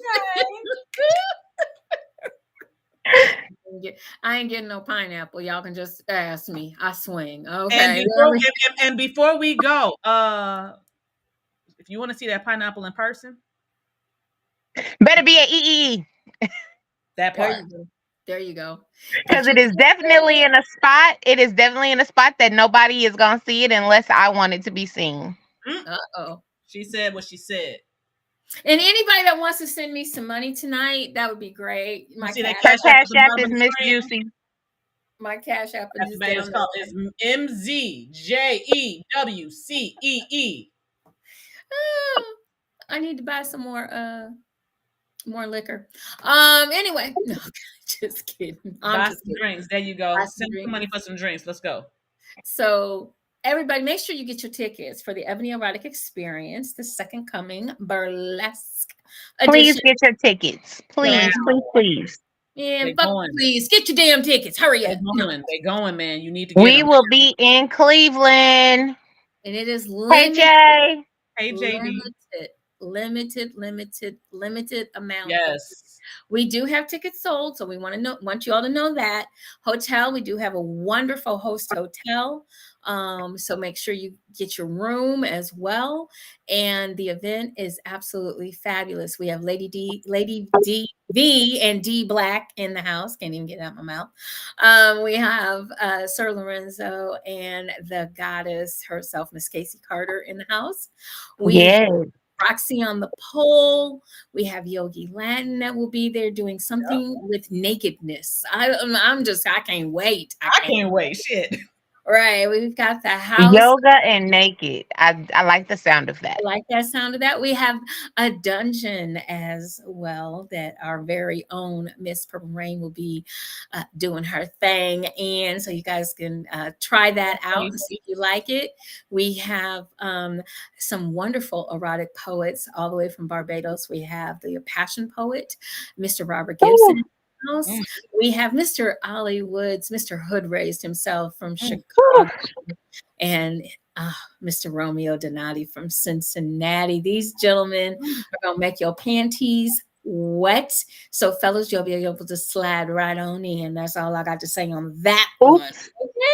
I ain't getting no pineapple. Y'all can just ask me. I swing. Okay. And before we go, if you want to see that pineapple in person, better be at EEE. That part. There you go. Because it is definitely in a spot. It is definitely in a spot that nobody is gonna see it unless I want it to be seen. She said what she said. And anybody that wants to send me some money tonight, that would be great. My cash app is Miss JewCee. My cash app is MZJEWCEE. I need to buy some more liquor. Anyway, no, just kidding. Buy some drinks. There you go. Send some money for some drinks. Let's go. So everybody, make sure you get your tickets for the Ebony Erotic Experience, the Second Coming Burlesque edition. Please get your tickets. Please. Yeah, please get your damn tickets. Hurry up. They're going, man. You need to get them. Will be in Cleveland. And it is limited. Hey, JD. limited amount of. Yes. We do have tickets sold, so we want you all to know that. Hotel, we do have a wonderful host hotel. So make sure you get your room as well. And the event is absolutely fabulous. We have Lady D V and D Black in the house. Can't even get it out my mouth. We have Sir Lorenzo and the goddess herself, Miss Casey Carter, in the house. We have Yes. Roxy on the pole. We have Yogi Latin that will be there doing something with nakedness. I can't wait. I I can't. can't wait. Shit. Right. We've got the house. Yoga and naked. I like the sound of I that. like that sound of that. We have a dungeon as well that our very own Miss Purple Rain will be doing her thing. And so you guys can try that out and see if you like it. We have some wonderful erotic poets all the way from Barbados. We have the passion poet, Mr. Robert Gibson. Ooh, House. We have Mr. Ollie Woods, Mr. Hood raised himself from Chicago, ooh. and Mr. Romeo Donati from Cincinnati. These gentlemen are going to make your panties wet. So, fellas, you'll be able to slide right on in. That's all I got to say on that one. Oops.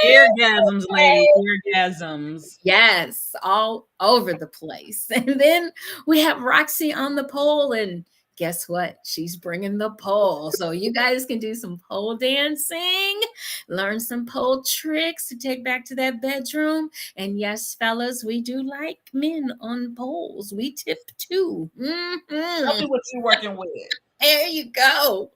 Eargasms, lady. Eargasms. Yes, all over the place. And then we have Roxy on the pole, and guess what? She's bringing the pole. So you guys can do some pole dancing, learn some pole tricks to take back to that bedroom. And yes, fellas, we do like men on poles. We tip too. Tell me what you're working with. There you go.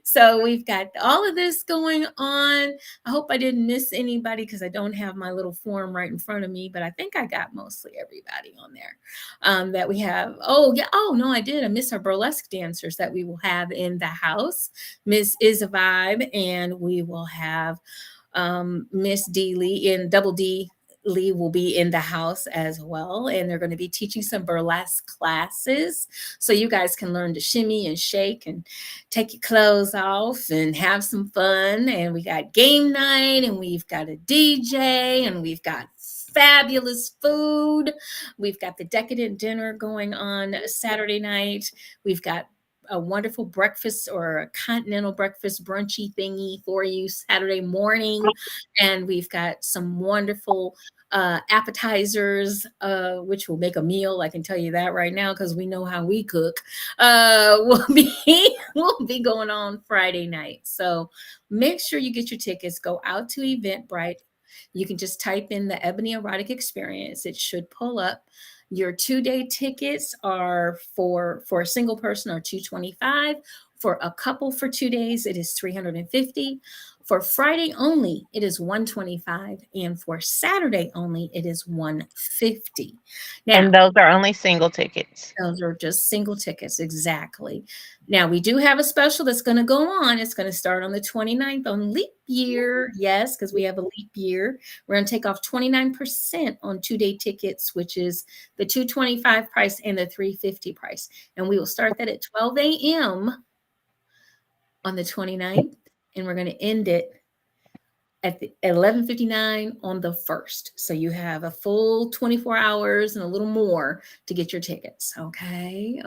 So we've got all of this going on. I hope I didn't miss anybody because I don't have my little form right in front of me, but I think I got mostly everybody on there that we have. Oh, yeah. Oh, no, I did. I missed our burlesque dancers that we will have in the house. Miss Is a Vibe, and we will have Miss D Lee in Double D. Lee will be in the house as well, and they're going to be teaching some burlesque classes. So you guys can learn to shimmy and shake and take your clothes off and have some fun. And we got game night, and we've got a DJ, and we've got fabulous food. We've got the decadent dinner going on Saturday night. We've got a wonderful breakfast or a continental breakfast brunchy thingy for you Saturday morning. And we've got some wonderful appetizers, which will make a meal. I can tell you that right now because we know how we cook. Will be going on Friday night. So make sure you get your tickets. Go out to Eventbrite. You can just type in the Ebony Erotic Experience. It should pull up. Your 2-day tickets are for a single person are $225. For a couple for 2 days, it is $350. For Friday only, it is $125, and for Saturday only, it is $150. Now, And those are only single tickets. those are just single tickets, exactly. Now, we do have a special that's going to go on. It's going to start on the 29th on leap year. Yes, because we have a leap year. We're going to take off 29% on 2-day tickets, which is the $225 price and the $350 price. And we will start that at 12 a.m. on the 29th, and we're going to end it at 11:59 on the 1st. So you have a full 24 hours and a little more to get your tickets. Okay.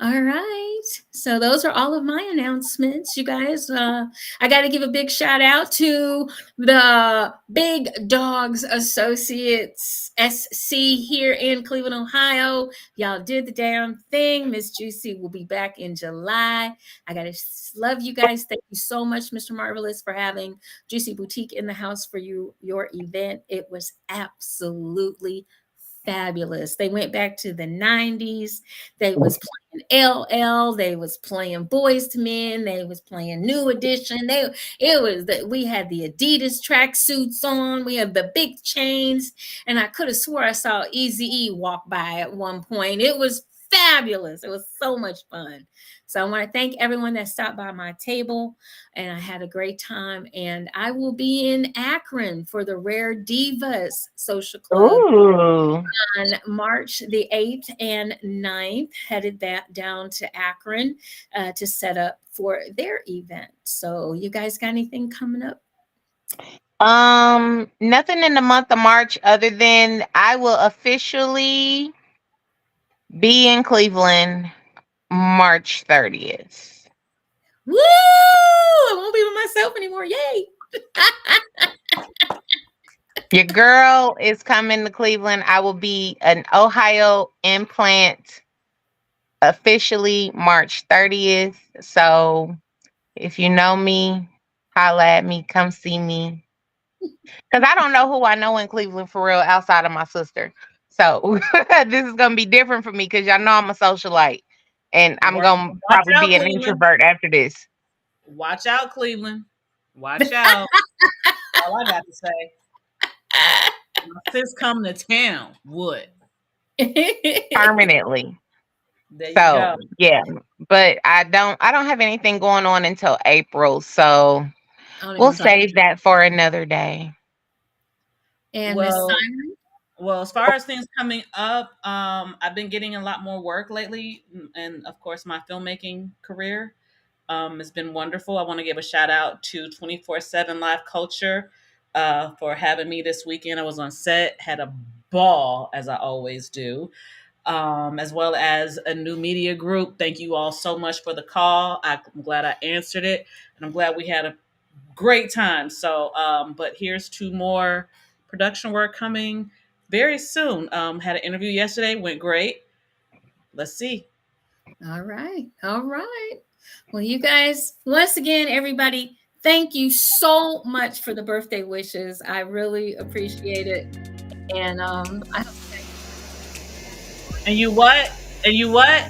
All right. So those are all of my announcements, you guys. I got to give a big shout out to the Big Dogs Associates SC here in Cleveland, Ohio. Y'all did the damn thing. Miss JewCee will be back in July. I got to love you guys. Thank you so much, Mr. Marvelous, for having JewCee Boutique in the house for your event. It was absolutely fabulous. They went back to the 90s. They was playing LL. They was playing Boys to Men. They was playing New Edition. We had the Adidas track suits on. We had the big chains, and I could have swore I saw Eazy-E walk by at one point. It was fabulous. It was so much fun. So I want to thank everyone that stopped by my table, and I had a great time. And I will be in Akron for the Rare Divas Social Club Ooh. on March the 8th and 9th, headed that down to Akron to set up for their event. So you guys got anything coming up? Nothing in the month of March other than I will officially Be in Cleveland March 30th. Woo! I won't be with myself anymore. Yay! Your girl is coming to Cleveland. I will be an Ohio implant officially March 30th. So if you know me, holla at me, come see me. Because I don't know who I know in Cleveland for real outside of my sister. So this is going to be different for me because y'all know I'm a socialite. And I'm going to Watch probably out, be an Cleveland. introvert after this. Watch out, Cleveland. Watch out. All I got to say. My sis coming to town. What? Permanently. There you So go. yeah. But I don't have anything going on until April. So I don't even we'll want to talk. save that for another day. And Miss Well, Simon. well, as far as things coming up, I've been getting a lot more work lately, and of course, my filmmaking career has been wonderful. I want to give a shout out to 24/7 Live Culture for having me this weekend. I was on set, had a ball as I always do, as well as a new media group. Thank you all so much for the call. I'm glad I answered it, and I'm glad we had a great time. So, but here's two more production work coming very soon. Had an interview yesterday, went great. Let's see. All right. All right. Well, you guys, once again, everybody, thank you so much for the birthday wishes. I really appreciate it. And I hope And you what? And you what?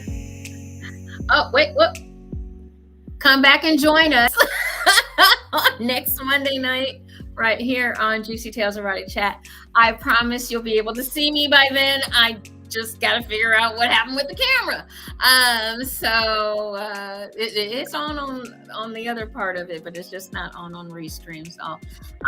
oh wait, what? Come back and join us next Monday night right here on Juicy Tales Erotic Chat. I promise you'll be able to see me by then. I just got to figure out what happened with the camera. It's on the other part of it, but it's just not on Restream. So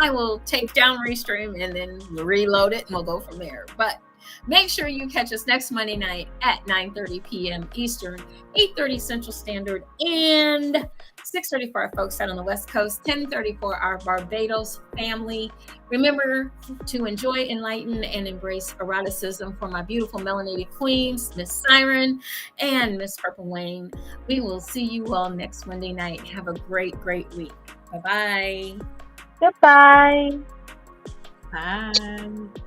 I will take down Restream and then reload it, and we'll go from there. But make sure you catch us next Monday night at 9:30 p.m. Eastern, 8:30 Central Standard, and 6:30 for our folks out on the West Coast, 10:30 for our Barbados family. Remember to enjoy, enlighten, and embrace eroticism for my beautiful melanated queens, Miss Siren and Miss Purple Wayne. We will see you all next Monday night. Have a great, great week. Bye-bye. Goodbye. Bye.